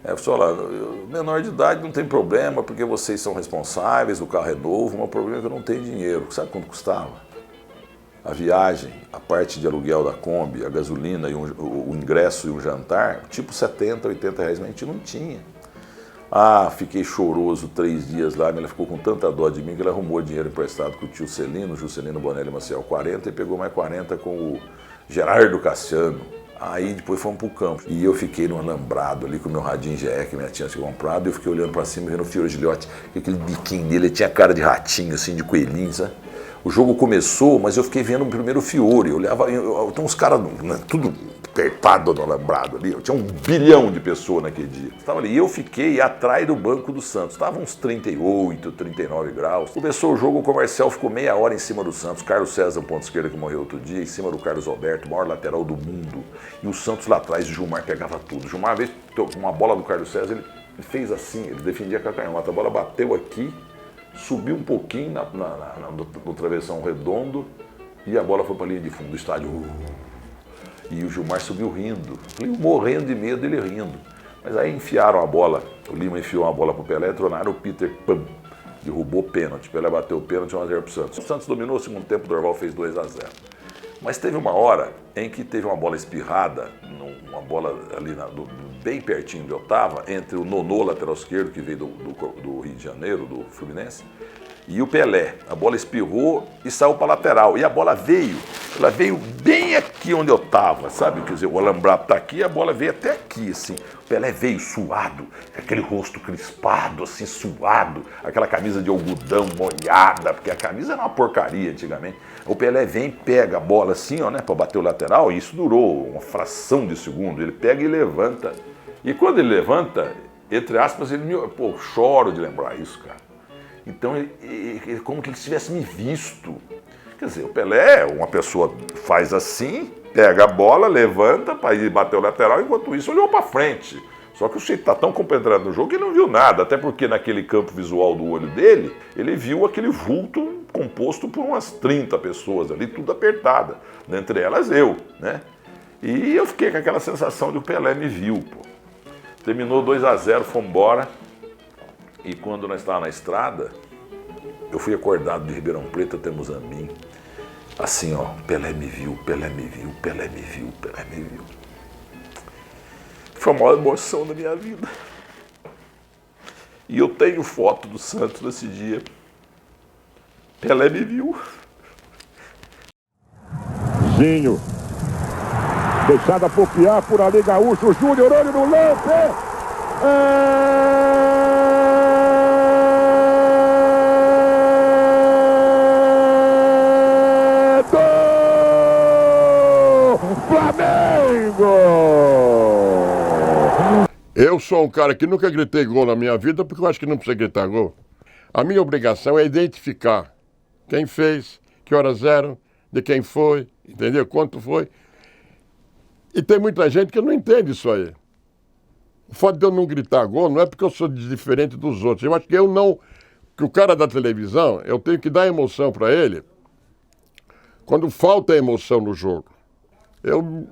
[SPEAKER 11] Aí eu falei, olha, menor de idade não tem problema, porque vocês são responsáveis, o carro é novo, mas o problema é que eu não tenho dinheiro. Sabe quanto custava? A viagem, a parte de aluguel da Kombi, a gasolina, e o ingresso e o jantar, tipo 70, 80 reais, mas a gente não tinha. Fiquei choroso 3 dias lá, mas ela ficou com tanta dó de mim que ela arrumou dinheiro emprestado com o tio Celino, o Juscelino Bonelli Maciel, 40, e pegou mais 40 com o Gerardo Cassiano. Aí depois fomos pro campo. E eu fiquei no alambrado ali com o meu radinho GE que minha tia tinha comprado, e eu fiquei olhando pra cima, vendo o Fiore Giliotti, aquele biquinho dele, ele tinha cara de ratinho, assim, de coelhinho, sabe? O jogo começou, mas eu fiquei vendo o primeiro Fiore. Eu olhava, tem uns caras, né, tudo apertado no alambrado ali. Eu tinha 1 bilhão de pessoas naquele dia. Estava ali. E eu fiquei atrás do banco do Santos. Estava uns 38, 39 graus. Começou o jogo, o comercial ficou meia hora em cima do Santos. Carlos César, ponto esquerda, que morreu outro dia, em cima do Carlos Alberto, maior lateral do mundo. E o Santos lá atrás, o Gilmar pegava tudo. O Gilmar, uma vez, uma bola do Carlos César, ele fez assim, ele defendia com a canhota. A bola bateu aqui, subiu um pouquinho no travessão redondo e a bola foi para a linha de fundo do estádio. E o Gilmar subiu rindo. Falei, morrendo de medo, ele rindo. Mas aí enfiaram a bola, o Lima enfiou uma bola para o Pelé, tronaram o Peter, pam, derrubou pênalti. Pelé bateu o pênalti, 1-0 para o Santos. O Santos dominou o segundo tempo, o Dorval fez 2-0. Mas teve uma hora em que teve uma bola espirrada, uma bola ali bem pertinho de onde eu estava, entre o Nonô, lateral esquerdo, que veio do Rio de Janeiro, do Fluminense, e o Pelé. A bola espirrou e saiu para a lateral. E a bola veio, ela veio bem aqui onde eu estava, sabe? Quer dizer, o alambrado está aqui e a bola veio até aqui, assim. O Pelé veio suado, aquele rosto crispado, assim, suado, aquela camisa de algodão molhada, porque a camisa era uma porcaria antigamente. O Pelé vem, pega a bola assim, ó, né, para bater o lateral, e isso durou uma fração de segundo. Ele pega e levanta. E quando ele levanta, entre aspas, eu choro de lembrar isso, cara. Então, ele como que ele tivesse me visto. Quer dizer, o Pelé, uma pessoa faz assim, pega a bola, levanta para ir bater o lateral, enquanto isso olhou para frente. Só que o sujeito está tão compenetrado no jogo que ele não viu nada, até porque naquele campo visual do olho dele, ele viu aquele vulto composto por umas 30 pessoas ali, tudo apertada, dentre elas eu, né? E eu fiquei com aquela sensação de que o Pelé me viu, pô. Terminou 2-0, fomos embora. E quando nós estávamos na estrada, eu fui acordado de Ribeirão Preto até Muzambique. Assim, ó, Pelé me viu, Pelé me viu, Pelé me viu, Pelé me viu. Foi a maior emoção da minha vida. E eu tenho foto do Santos nesse dia. Pelé me viu.
[SPEAKER 12] Zinho. Deixada por Piá, por ali, Gaúcho, Júnior, olho no lance.
[SPEAKER 3] Eu sou um cara que nunca gritei gol na minha vida, porque eu acho que não precisa gritar gol. A minha obrigação é identificar quem fez, que horas eram, de quem foi, entendeu? Quanto foi. E tem muita gente que não entende isso aí. O fato de eu não gritar gol não é porque eu sou diferente dos outros. Eu acho que que o cara da televisão, eu tenho que dar emoção para ele quando falta emoção no jogo. Eu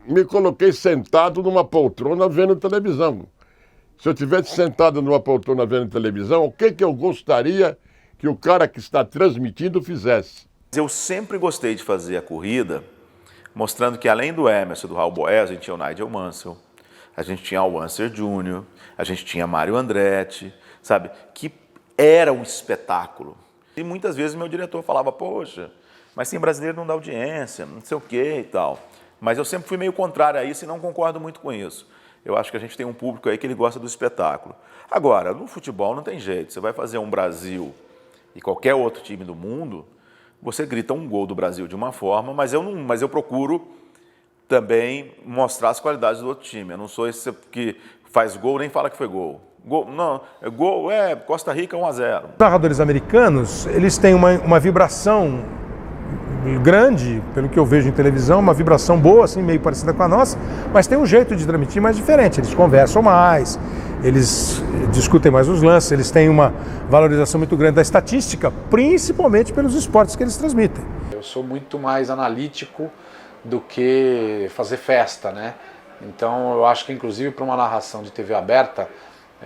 [SPEAKER 3] me coloquei sentado numa poltrona vendo televisão. Se eu tivesse sentado numa poltrona vendo televisão, o que eu gostaria que o cara que está transmitindo fizesse?
[SPEAKER 9] Eu sempre gostei de fazer a corrida, mostrando que além do Emerson e do Raul Boés, a gente tinha o Nigel Mansell, a gente tinha o Wanser Jr., a gente tinha Mário Andretti, sabe? Que era um espetáculo. E muitas vezes meu diretor falava, poxa, mas tem brasileiro não dá audiência, não sei o que e tal. Mas eu sempre fui meio contrário a isso e não concordo muito com isso. Eu acho que a gente tem um público aí que ele gosta do espetáculo. Agora, no futebol não tem jeito. Você vai fazer um Brasil e qualquer outro time do mundo, você grita um gol do Brasil de uma forma, mas eu procuro também mostrar as qualidades do outro time. Eu não sou esse que faz gol nem fala que foi gol. Gol é Costa Rica 1-0.
[SPEAKER 1] Os narradores americanos, eles têm uma vibração grande, pelo que eu vejo em televisão, uma vibração boa, assim, meio parecida com a nossa, mas tem um jeito de transmitir mais diferente. Eles conversam mais, eles discutem mais os lances, eles têm uma valorização muito grande da estatística, principalmente pelos esportes que eles transmitem.
[SPEAKER 6] Eu sou muito mais analítico do que fazer festa, né? Então eu acho que inclusive para uma narração de TV aberta,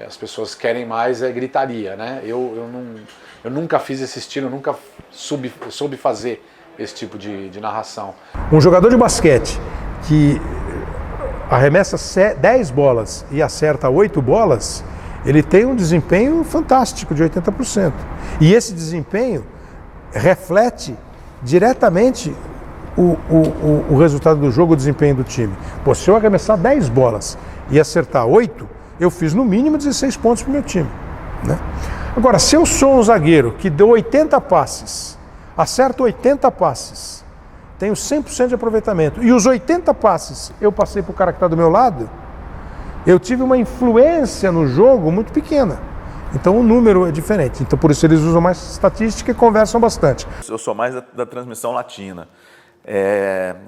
[SPEAKER 6] as pessoas querem mais gritaria, né? Eu nunca fiz esse estilo, nunca soube fazer esse tipo de narração.
[SPEAKER 1] Um jogador de basquete que arremessa 10 bolas e acerta 8 bolas, ele tem um desempenho fantástico de 80%. E esse desempenho reflete diretamente o resultado do jogo, o desempenho do time. Pô, se eu arremessar 10 bolas e acertar 8, eu fiz no mínimo 16 pontos para o meu time, né? Agora, se eu sou um zagueiro que deu 80 passes, acerto 80 passes, tenho 100% de aproveitamento, e os 80 passes eu passei para o cara que está do meu lado, eu tive uma influência no jogo muito pequena. Então o número é diferente. Então por isso eles usam mais estatística e conversam bastante.
[SPEAKER 9] Eu sou mais da transmissão latina.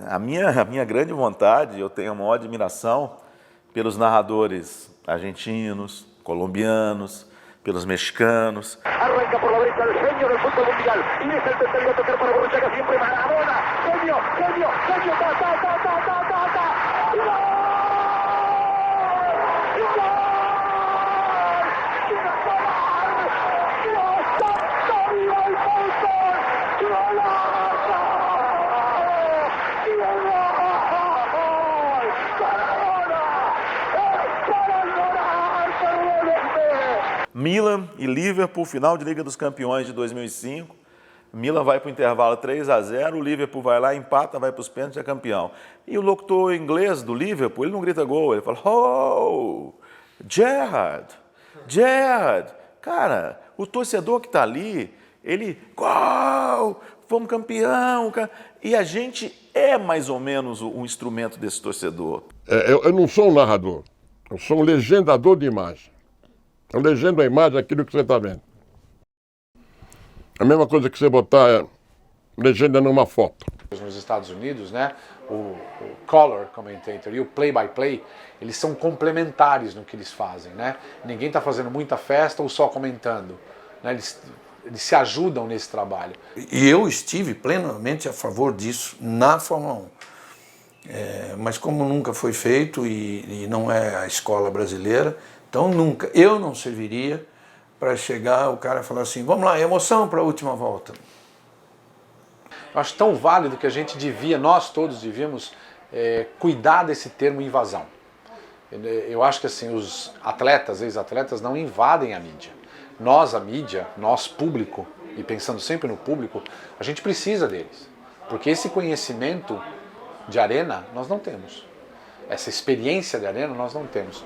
[SPEAKER 9] A minha grande vontade, eu tenho a maior admiração pelos narradores argentinos, colombianos, pelos mexicanos.
[SPEAKER 12] Arranca por la derecha el genio del fútbol mundial. Y es el tercero a tocar para Borruchaga, siempre Maradona. Genio, genio, genio, ta.
[SPEAKER 9] Milan e Liverpool, final de Liga dos Campeões de 2005. Milan vai para o intervalo 3-0, o Liverpool vai lá, empata, vai para os pênaltis e é campeão. E o locutor inglês do Liverpool, ele não grita gol, ele fala, oh, Gerrard. Cara, o torcedor que está ali, ele, gol, fomos campeão. E a gente é mais ou menos um instrumento desse torcedor.
[SPEAKER 3] Eu não sou um narrador, eu sou um legendador de imagem. Eu legendo a imagem aquilo que você está vendo. A mesma coisa que você botar legenda numa foto.
[SPEAKER 6] Nos Estados Unidos, né, o color commentator e o play-by-play, eles são complementares no que eles fazem, né? Ninguém está fazendo muita festa ou só comentando, né? Eles se ajudam nesse trabalho.
[SPEAKER 13] E eu estive plenamente a favor disso na Fórmula 1. Mas como nunca foi feito e não é a escola brasileira, então eu não serviria para chegar o cara falar assim, vamos lá, emoção para a última volta.
[SPEAKER 6] Eu acho tão válido que nós todos devíamos cuidar desse termo invasão. Eu acho que assim, os atletas, ex-atletas, não invadem a mídia. Nós, a mídia, nós, público, e pensando sempre no público, a gente precisa deles. Porque esse conhecimento de arena nós não temos. Essa experiência de arena nós não temos.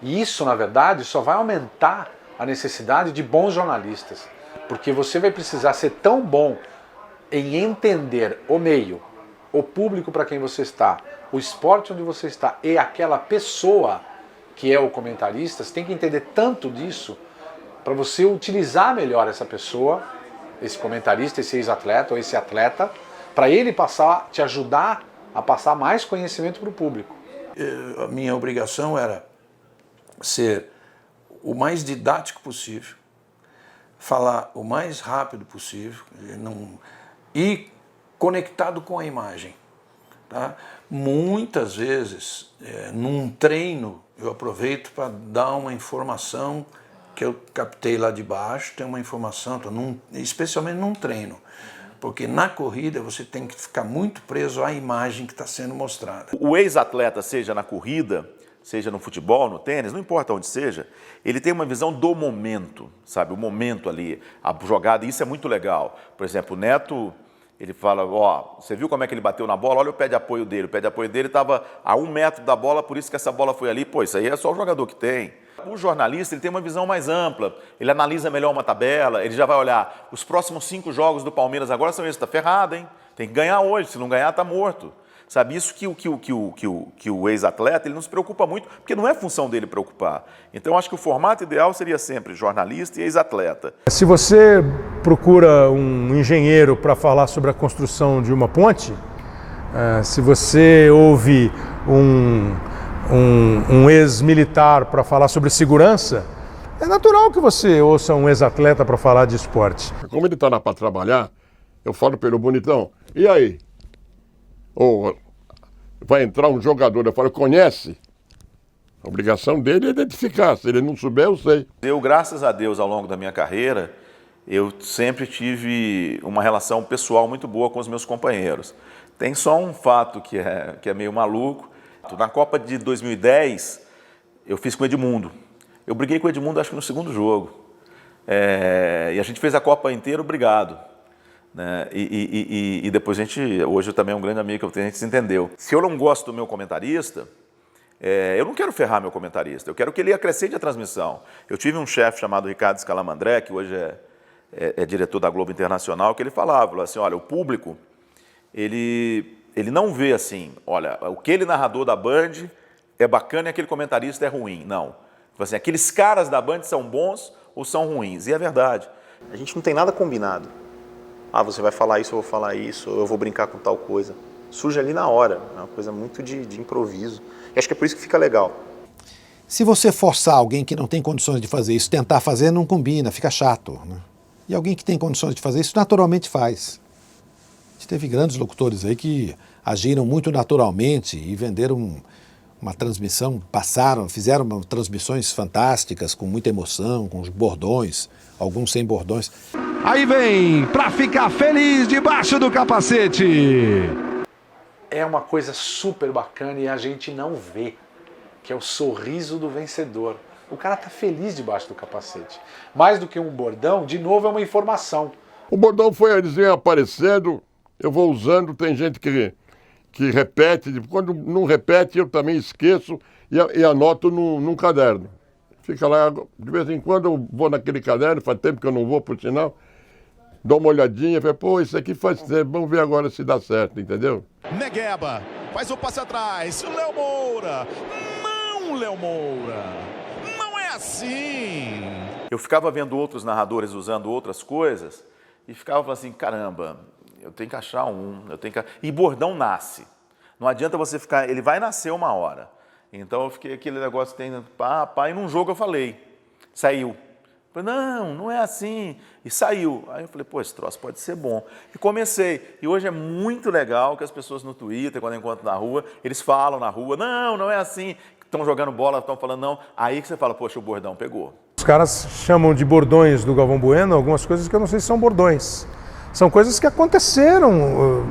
[SPEAKER 6] E isso, na verdade, só vai aumentar a necessidade de bons jornalistas. Porque você vai precisar ser tão bom em entender o meio, o público para quem você está, o esporte onde você está e aquela pessoa que é o comentarista, você tem que entender tanto disso para você utilizar melhor essa pessoa, esse comentarista, esse ex-atleta ou esse atleta, para ele te ajudar a passar mais conhecimento para o público.
[SPEAKER 13] A minha obrigação era ser o mais didático possível, falar o mais rápido possível e conectado com a imagem. Tá? Muitas vezes, num treino, eu aproveito para dar uma informação que eu captei lá de baixo, tem uma informação, especialmente num treino. Porque na corrida você tem que ficar muito preso à imagem que está sendo mostrada.
[SPEAKER 9] O ex-atleta, seja na corrida, seja no futebol, no tênis, não importa onde seja, ele tem uma visão do momento, sabe? O momento ali, a jogada, e isso é muito legal. Por exemplo, o Neto, ele fala, ó, você viu como é que ele bateu na bola? Olha o pé de apoio dele. O pé de apoio dele estava a 1 metro da bola, por isso que essa bola foi ali. Pô, isso aí é só o jogador que tem. O jornalista, ele tem uma visão mais ampla, ele analisa melhor uma tabela, ele já vai olhar, os próximos 5 jogos do Palmeiras agora são esses, tá ferrado, hein? Tem que ganhar hoje, se não ganhar, tá morto. Sabe, isso que o ex-atleta, ele não se preocupa muito, porque não é função dele preocupar. Então, eu acho que o formato ideal seria sempre jornalista e ex-atleta.
[SPEAKER 1] Se você procura um engenheiro para falar sobre a construção de uma ponte, se você ouve um ex-militar para falar sobre segurança, é natural que você ouça um ex-atleta para falar de esporte.
[SPEAKER 3] Como ele está lá para trabalhar, eu falo para ele, bonitão, e aí? Ou vai entrar um jogador, eu falo, conhece? A obrigação dele é identificar, se ele não souber, eu sei.
[SPEAKER 9] Eu, graças a Deus, ao longo da minha carreira, eu sempre tive uma relação pessoal muito boa com os meus companheiros. Tem só um fato que é meio maluco. Na Copa de 2010, eu fiz com o Edmundo. Eu briguei com o Edmundo, acho que no segundo jogo. E a gente fez a Copa inteira, obrigado. Né? E depois hoje também é um grande amigo, a gente se entendeu. Se eu não gosto do meu comentarista, eu não quero ferrar meu comentarista, eu quero que ele acrescente a transmissão. Eu tive um chefe chamado Ricardo Scalamandré, que hoje é diretor da Globo Internacional, que ele falava assim, olha, o público, ele não vê assim, olha, aquele narrador da Band é bacana e aquele comentarista é ruim. Não. Assim, aqueles caras da Band são bons ou são ruins. E é verdade.
[SPEAKER 2] A gente não tem nada combinado. Ah, você vai falar isso, eu vou falar isso, eu vou brincar com tal coisa. Surge ali na hora, é uma coisa muito de improviso. E acho que é por isso que fica legal.
[SPEAKER 4] Se você forçar alguém que não tem condições de fazer isso, tentar fazer, não combina, fica chato. Né? E alguém que tem condições de fazer isso, naturalmente faz. A gente teve grandes locutores aí que agiram muito naturalmente e venderam uma transmissão, fizeram transmissões fantásticas, com muita emoção, com os bordões, alguns sem bordões.
[SPEAKER 7] Aí vem, pra ficar feliz debaixo do capacete.
[SPEAKER 6] É uma coisa super bacana e a gente não vê, que é o sorriso do vencedor. O cara tá feliz debaixo do capacete. Mais do que um bordão, de novo é uma informação.
[SPEAKER 3] O bordão foi, eles vêm aparecendo, eu vou usando, tem gente que repete, quando não repete eu também esqueço e anoto num caderno. Fica lá, de vez em quando eu vou naquele caderno, faz tempo que eu não vou, por sinal, dou uma olhadinha, falo, pô, isso aqui faz tempo, vamos ver agora se dá certo, entendeu?
[SPEAKER 7] Negueba, faz o passe atrás, Léo Moura, não Léo Moura, não é assim.
[SPEAKER 9] Eu ficava vendo outros narradores usando outras coisas e ficava falando assim, caramba, eu tenho que achar E bordão nasce. Não adianta você ficar, ele vai nascer uma hora. Então eu fiquei aquele negócio, e num jogo eu falei, saiu. Eu falei, não é assim. E saiu. Aí eu falei, pô, esse troço pode ser bom. E comecei. E hoje é muito legal que as pessoas no Twitter, quando encontram na rua, eles falam na rua, não é assim. Estão jogando bola, estão falando não. Aí que você fala, poxa, o bordão pegou.
[SPEAKER 1] Os caras chamam de bordões do Galvão Bueno algumas coisas que eu não sei se são bordões. São coisas que aconteceram,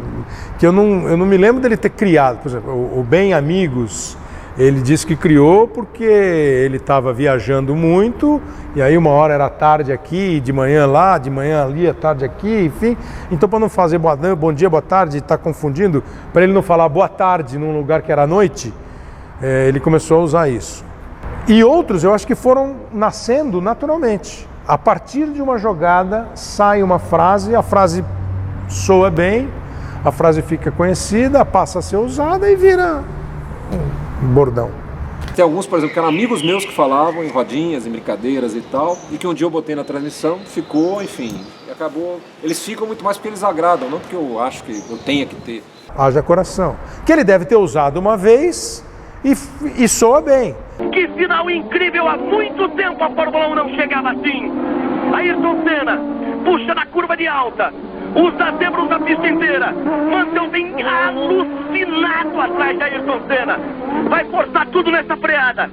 [SPEAKER 1] que eu não me lembro dele ter criado. Por exemplo, o Bem Amigos, ele disse que criou porque ele estava viajando muito, e aí uma hora era tarde aqui, de manhã lá, de manhã ali, à tarde aqui, enfim. Então, para não fazer bom dia, boa tarde, está confundindo, para ele não falar boa tarde num lugar que era noite, ele começou a usar isso. E outros eu acho que foram nascendo naturalmente. A partir de uma jogada sai uma frase, a frase soa bem, a frase fica conhecida, passa a ser usada e vira um bordão.
[SPEAKER 5] Tem alguns, por exemplo, que eram amigos meus que falavam em rodinhas, em brincadeiras e tal, e que um dia eu botei na transmissão, ficou, enfim, e acabou. Eles ficam muito mais porque eles agradam, não porque eu acho que eu tenha que ter.
[SPEAKER 1] Haja coração. Que ele deve ter usado uma vez e soa bem.
[SPEAKER 12] Que sinal incrível, há muito tempo a Fórmula 1 não chegava assim. Ayrton Senna puxa na curva de alta, usa zebra, usa a pista inteira. Mansell vem alucinado atrás de Ayrton Senna, vai forçar tudo nessa freada.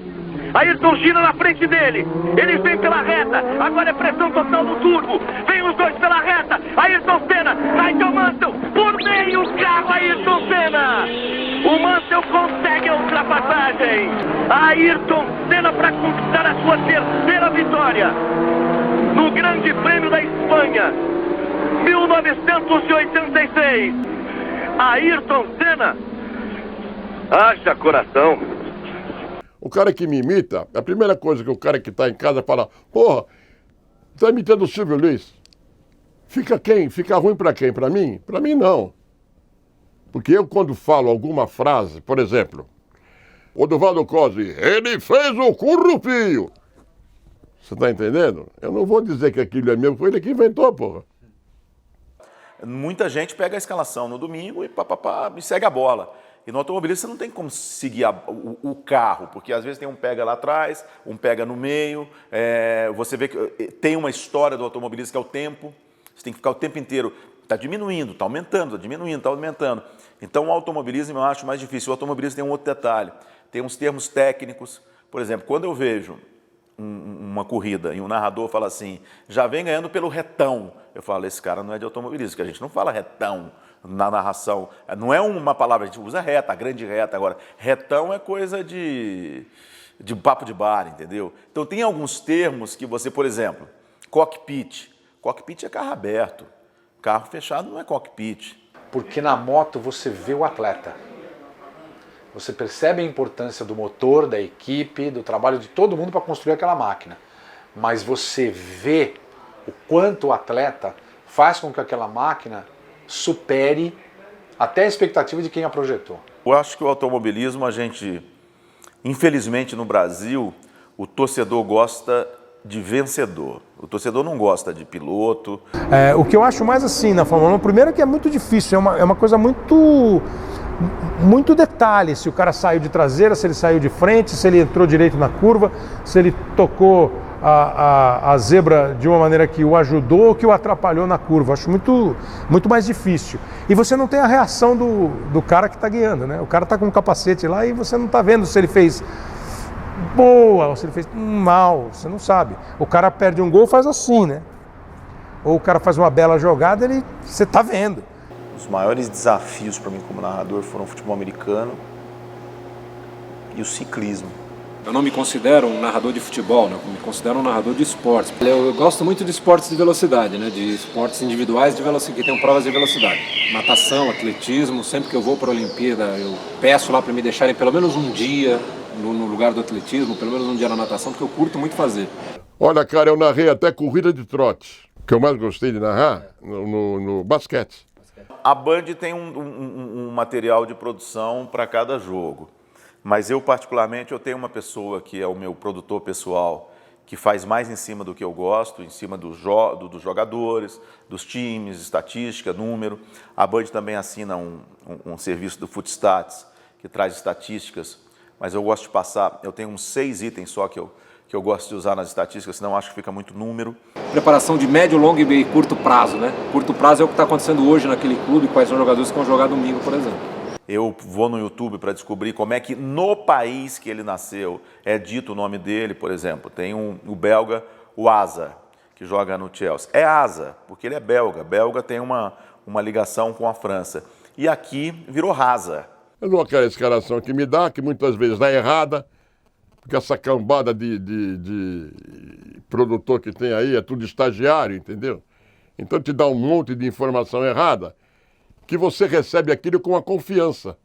[SPEAKER 12] Ayrton gira na frente dele, eles vêm pela reta, agora é pressão total no turbo, vem os dois pela reta, Ayrton Senna, Nigel Mansell, por meio carro Ayrton Senna, o Mansell consegue a ultrapassagem. Ayrton Senna para conquistar a sua terceira vitória no Grande Prêmio da Espanha, 1986. Ayrton Senna, haja coração.
[SPEAKER 3] O cara que me imita, a primeira coisa que o cara que está em casa fala, porra, está imitando o Silvio Luiz. Fica quem? Fica ruim para quem? Para mim? Para mim não. Porque eu quando falo alguma frase, por exemplo, o Duvaldo Cosi, ele fez o currupio. Você está entendendo? Eu não vou dizer que aquilo é meu, foi ele que inventou, porra.
[SPEAKER 9] Muita gente pega a escalação no domingo e e segue a bola. E no automobilismo você não tem como seguir o carro, porque às vezes tem um pega lá atrás, um pega no meio, você vê que tem uma história do automobilismo que é o tempo, você tem que ficar o tempo inteiro, está diminuindo, está aumentando, está diminuindo, está aumentando. Então o automobilismo eu acho mais difícil. O automobilismo tem um outro detalhe, tem uns termos técnicos. Por exemplo, quando eu vejo uma corrida e um narrador fala assim, já vem ganhando pelo retão, eu falo, esse cara não é de automobilismo, porque a gente não fala retão na narração, não é uma palavra, a gente usa reta, a grande reta. Agora, retão é coisa de papo de bar, entendeu? Então tem alguns termos que você, por exemplo, cockpit é carro aberto, carro fechado não é cockpit.
[SPEAKER 6] Porque na moto você vê o atleta. Você percebe a importância do motor, da equipe, do trabalho de todo mundo para construir aquela máquina. Mas você vê o quanto o atleta faz com que aquela máquina supere até a expectativa de quem a projetou.
[SPEAKER 9] Eu acho que o automobilismo, infelizmente no Brasil, o torcedor gosta de vencedor. O torcedor não gosta de piloto.
[SPEAKER 1] O que eu acho mais assim na Fórmula 1, primeiro é que é muito difícil, é uma coisa muito detalhe, se o cara saiu de traseira, se ele saiu de frente, se ele entrou direito na curva, se ele tocou a zebra de uma maneira que o ajudou ou que o atrapalhou na curva. Acho muito mais difícil. E você não tem a reação do cara que está guiando, né? O cara está com um capacete lá e você não está vendo se ele fez boa ou se ele fez mal, você não sabe. O cara perde um gol, faz assim, né? Ou o cara faz uma bela jogada, você está vendo.
[SPEAKER 2] Os maiores desafios para mim como narrador foram o futebol americano e o ciclismo.
[SPEAKER 5] Eu não me considero um narrador de futebol, né? Eu me considero um narrador de esportes. Eu gosto muito de esportes de velocidade, né? De esportes individuais de velocidade, que tem provas de velocidade. Natação, atletismo, sempre que eu vou para a Olimpíada, eu peço lá para me deixarem pelo menos um dia no lugar do atletismo, pelo menos um dia na natação, porque eu curto muito fazer.
[SPEAKER 3] Olha, cara, eu narrei até corrida de trote, que eu mais gostei de narrar no basquete.
[SPEAKER 9] A Band tem um material de produção para cada jogo. Mas eu, particularmente, eu tenho uma pessoa que é o meu produtor pessoal, que faz mais em cima do que eu gosto, em cima dos jogadores, dos times, estatística, número. A Band também assina um serviço do Footstats, que traz estatísticas, mas eu gosto de passar, eu tenho uns 6 itens só que eu gosto de usar nas estatísticas, senão acho que fica muito número.
[SPEAKER 5] Preparação de médio, longo e curto prazo, né? Curto prazo é o que está acontecendo hoje naquele clube, quais são os jogadores que vão jogar domingo, por exemplo.
[SPEAKER 9] Eu vou no YouTube para descobrir como é que no país que ele nasceu é dito o nome dele, por exemplo. Tem o belga, o Asa, que joga no Chelsea. É Asa, porque ele é belga. Belga tem uma ligação com a França. E aqui virou Rasa.
[SPEAKER 3] Eu não quero a escalação que me dá, que muitas vezes dá errada, porque essa cambada de produtor que tem aí é tudo estagiário, entendeu? Então te dá um monte de informação errada, que você recebe aquilo com a confiança.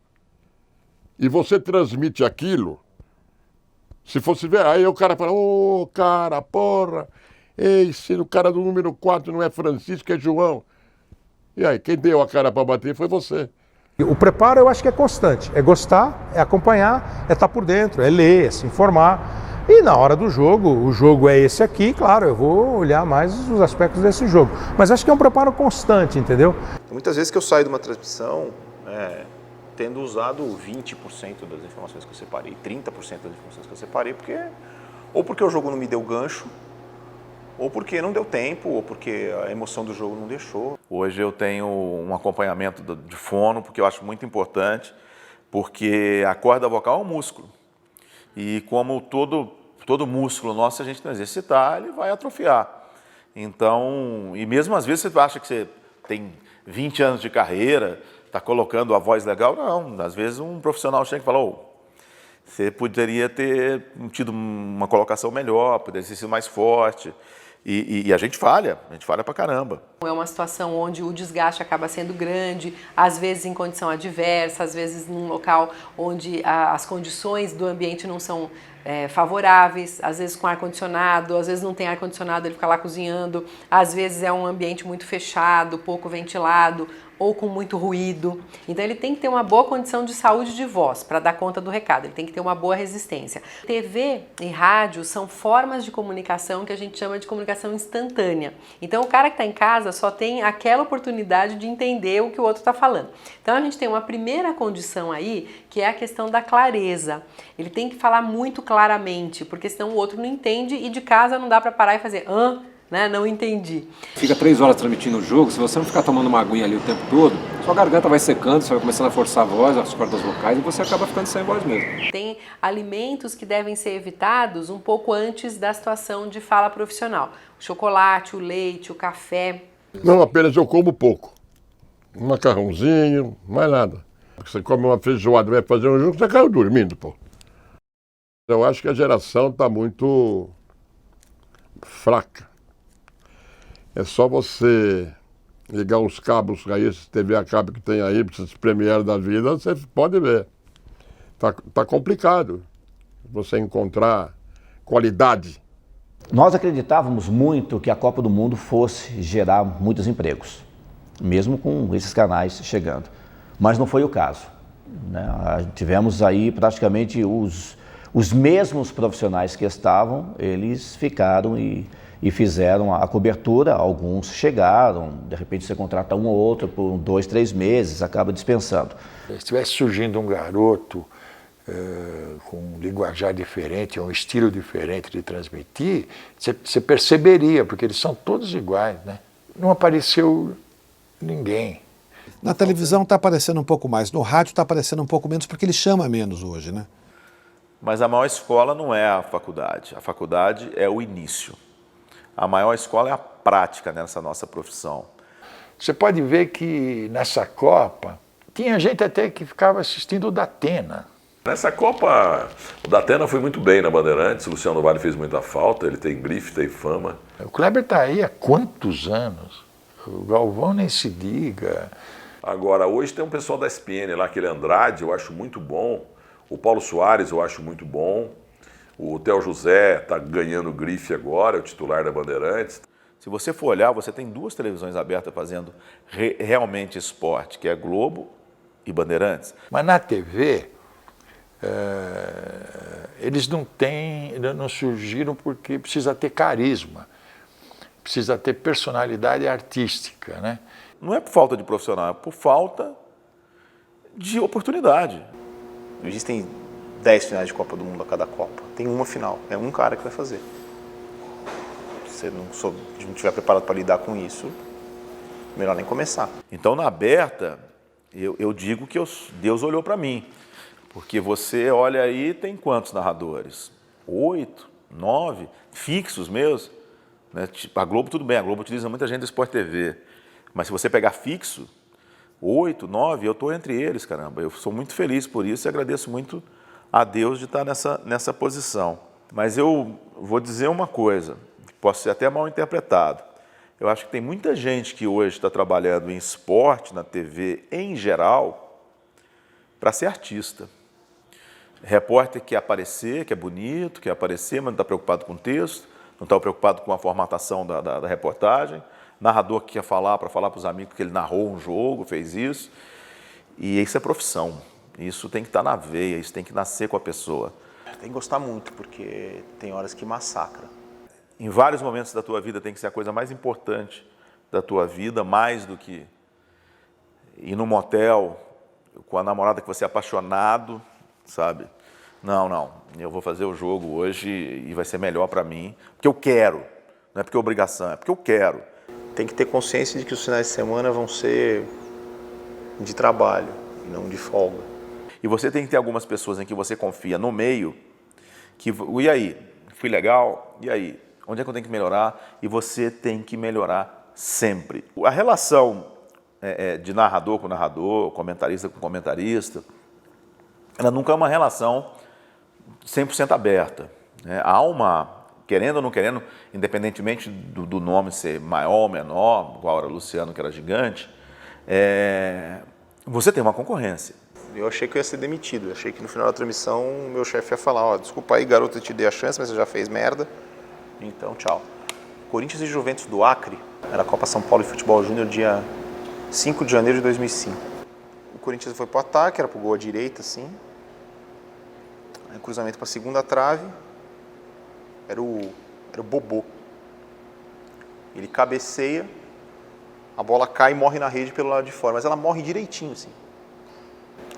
[SPEAKER 3] E você transmite aquilo. Se fosse ver, aí o cara fala, cara, porra, se o cara do número 4 não é Francisco, é João. E aí, quem deu a cara para bater foi você.
[SPEAKER 1] O preparo eu acho que é constante, é gostar, é acompanhar, é estar por dentro, é ler, é se informar. E na hora do jogo, o jogo é esse aqui, claro, eu vou olhar mais os aspectos desse jogo. Mas acho que é um preparo constante, entendeu?
[SPEAKER 2] Muitas vezes que eu saio de uma transmissão tendo usado 20% das informações que eu separei, 30% das informações que eu separei, porque o jogo não me deu gancho, ou porque não deu tempo, ou porque a emoção do jogo não deixou.
[SPEAKER 9] Hoje eu tenho um acompanhamento de fono, porque eu acho muito importante, porque a corda vocal é um músculo. E como todo músculo nosso, se a gente não exercitar, ele vai atrofiar. Então, e mesmo às vezes você acha que você tem 20 anos de carreira, está colocando a voz legal, não. Às vezes um profissional chega e fala, Você poderia ter tido uma colocação melhor, poderia ter sido mais forte. E a gente falha pra caramba.
[SPEAKER 18] É uma situação onde o desgaste acaba sendo grande, às vezes em condição adversa, às vezes num local onde as condições do ambiente não são favoráveis, às vezes com ar-condicionado, às vezes não tem ar-condicionado, ele fica lá cozinhando, às vezes é um ambiente muito fechado, pouco ventilado, ou com muito ruído. Então ele tem que ter uma boa condição de saúde de voz para dar conta do recado, ele tem que ter uma boa resistência. TV e rádio são formas de comunicação que a gente chama de comunicação instantânea. Então o cara que está em casa só tem aquela oportunidade de entender o que o outro está falando. Então a gente tem uma primeira condição aí, que é a questão da clareza. Ele tem que falar muito claramente, porque senão o outro não entende e de casa não dá para parar e fazer né? Não entendi.
[SPEAKER 5] Fica 3 horas transmitindo o jogo, se você não ficar tomando uma aguinha ali o tempo todo, sua garganta vai secando, você vai começando a forçar a voz, as cordas vocais, e você acaba ficando sem voz mesmo.
[SPEAKER 18] Tem alimentos que devem ser evitados um pouco antes da situação de fala profissional. O chocolate, o leite, o café.
[SPEAKER 3] Não, apenas eu como pouco. Um macarrãozinho, mais nada. Você come uma feijoada, vai fazer um jogo, você caiu dormindo, pô. Eu acho que a geração está muito fraca. É só você ligar os cabos aí, esse TV a cabo que tem aí, esses Premiere da vida, você pode ver. Tá complicado você encontrar qualidade.
[SPEAKER 10] Nós acreditávamos muito que a Copa do Mundo fosse gerar muitos empregos, mesmo com esses canais chegando. Mas não foi o caso, né? Tivemos aí praticamente os mesmos profissionais que estavam, eles ficaram e fizeram a cobertura. Alguns chegaram, de repente você contrata um ou outro por 2, 3 meses, acaba dispensando.
[SPEAKER 8] Se estivesse surgindo um garoto com um linguajar diferente, um estilo diferente de transmitir, você perceberia, porque eles são todos iguais, né? Não apareceu ninguém.
[SPEAKER 4] Na televisão está aparecendo um pouco mais, no rádio está aparecendo um pouco menos, porque ele chama menos hoje, né?
[SPEAKER 9] Mas a maior escola não é a faculdade é o início. A maior escola é a prática nessa nossa profissão.
[SPEAKER 8] Você pode ver que nessa Copa, tinha gente até que ficava assistindo o Datena.
[SPEAKER 11] Nessa Copa, o Datena foi muito bem na Bandeirantes, o Luciano Vale fez muita falta, ele tem grife, tem fama.
[SPEAKER 8] O Kleber está aí há quantos anos? O Galvão nem se diga.
[SPEAKER 11] Agora, hoje tem um pessoal da ESPN lá, aquele Andrade, eu acho muito bom. O Paulo Soares eu acho muito bom. O Theo José está ganhando grife agora, é o titular da Bandeirantes.
[SPEAKER 9] Se você for olhar, você tem 2 televisões abertas fazendo realmente esporte, que é Globo e Bandeirantes.
[SPEAKER 8] Mas na TV, eles não surgiram porque precisa ter carisma, precisa ter personalidade artística, né?
[SPEAKER 9] Não é por falta de profissional, é por falta de oportunidade.
[SPEAKER 2] Não existem 10 finais de Copa do Mundo a cada Copa. Tem uma final, é um cara que vai fazer. Se não estiver preparado para lidar com isso, melhor nem começar.
[SPEAKER 9] Então, na aberta, eu digo que Deus olhou para mim. Porque você olha aí, tem quantos narradores? 8, 9, fixos mesmo. Né? A Globo, tudo bem, a Globo utiliza muita gente do Sport TV. Mas se você pegar fixo, 8, 9, eu estou entre eles, caramba. Eu sou muito feliz por isso e agradeço muito a Deus de estar nessa posição. Mas eu vou dizer uma coisa, posso ser até mal interpretado. Eu acho que tem muita gente que hoje está trabalhando em esporte, na TV em geral, para ser artista. Repórter quer aparecer, que é bonito, quer aparecer, mas não está preocupado com o texto, não está preocupado com a formatação da reportagem. Narrador que quer falar para os amigos que ele narrou um jogo, fez isso. E isso é profissão. Isso tem que estar na veia, isso tem que nascer com a pessoa.
[SPEAKER 2] Tem que gostar muito, porque tem horas que massacra.
[SPEAKER 9] Em vários momentos da tua vida tem que ser a coisa mais importante da tua vida, mais do que ir num motel com a namorada que você é apaixonado, sabe? Não, eu vou fazer o jogo hoje e vai ser melhor para mim, porque eu quero, não é porque é obrigação, é porque eu quero.
[SPEAKER 2] Tem que ter consciência de que os finais de semana vão ser de trabalho e não de folga.
[SPEAKER 9] E você tem que ter algumas pessoas em que você confia no meio, que, e aí, fui legal, e aí, onde é que eu tenho que melhorar? E você tem que melhorar sempre. A relação de narrador com narrador, comentarista com comentarista, ela nunca é uma relação 100% aberta. Né? Há uma, querendo ou não querendo, independentemente do nome ser maior ou menor, igual era o Luciano, que era gigante, você tem uma concorrência.
[SPEAKER 2] Eu achei que eu ia ser demitido. Eu achei que no final da transmissão o meu chefe ia falar, ó, desculpa aí, garoto, eu te dei a chance, mas você já fez merda. Então, tchau. Corinthians e Juventus do Acre, era a Copa São Paulo de Futebol Júnior, dia 5 de janeiro de 2005. O Corinthians foi pro ataque, era pro gol à direita, assim. Aí o cruzamento pra segunda trave, era o Bobô. Ele cabeceia, a bola cai e morre na rede pelo lado de fora, mas ela morre direitinho, assim.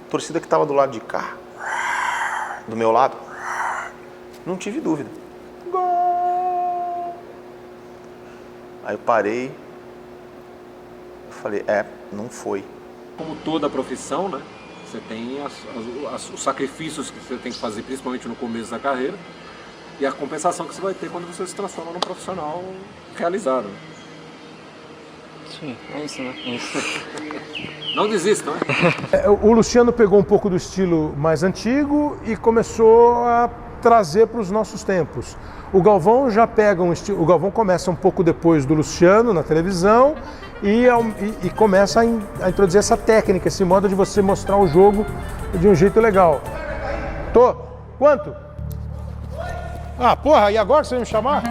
[SPEAKER 2] A torcida que estava do lado de cá, do meu lado, não tive dúvida. Gol! Aí eu parei, eu falei, não foi.
[SPEAKER 5] Como toda profissão, né? Você tem os sacrifícios que você tem que fazer, principalmente no começo da carreira, e a compensação que você vai ter quando você se transforma num profissional realizado.
[SPEAKER 15] Sim, é isso, né?
[SPEAKER 5] Não desista, né?
[SPEAKER 1] O Luciano pegou um pouco do estilo mais antigo e começou a trazer para os nossos tempos. O Galvão já pega um estilo... O Galvão começa um pouco depois do Luciano na televisão e começa a introduzir essa técnica, esse modo de você mostrar o jogo de um jeito legal. Quanto? Ah, porra, e agora você vai me chamar?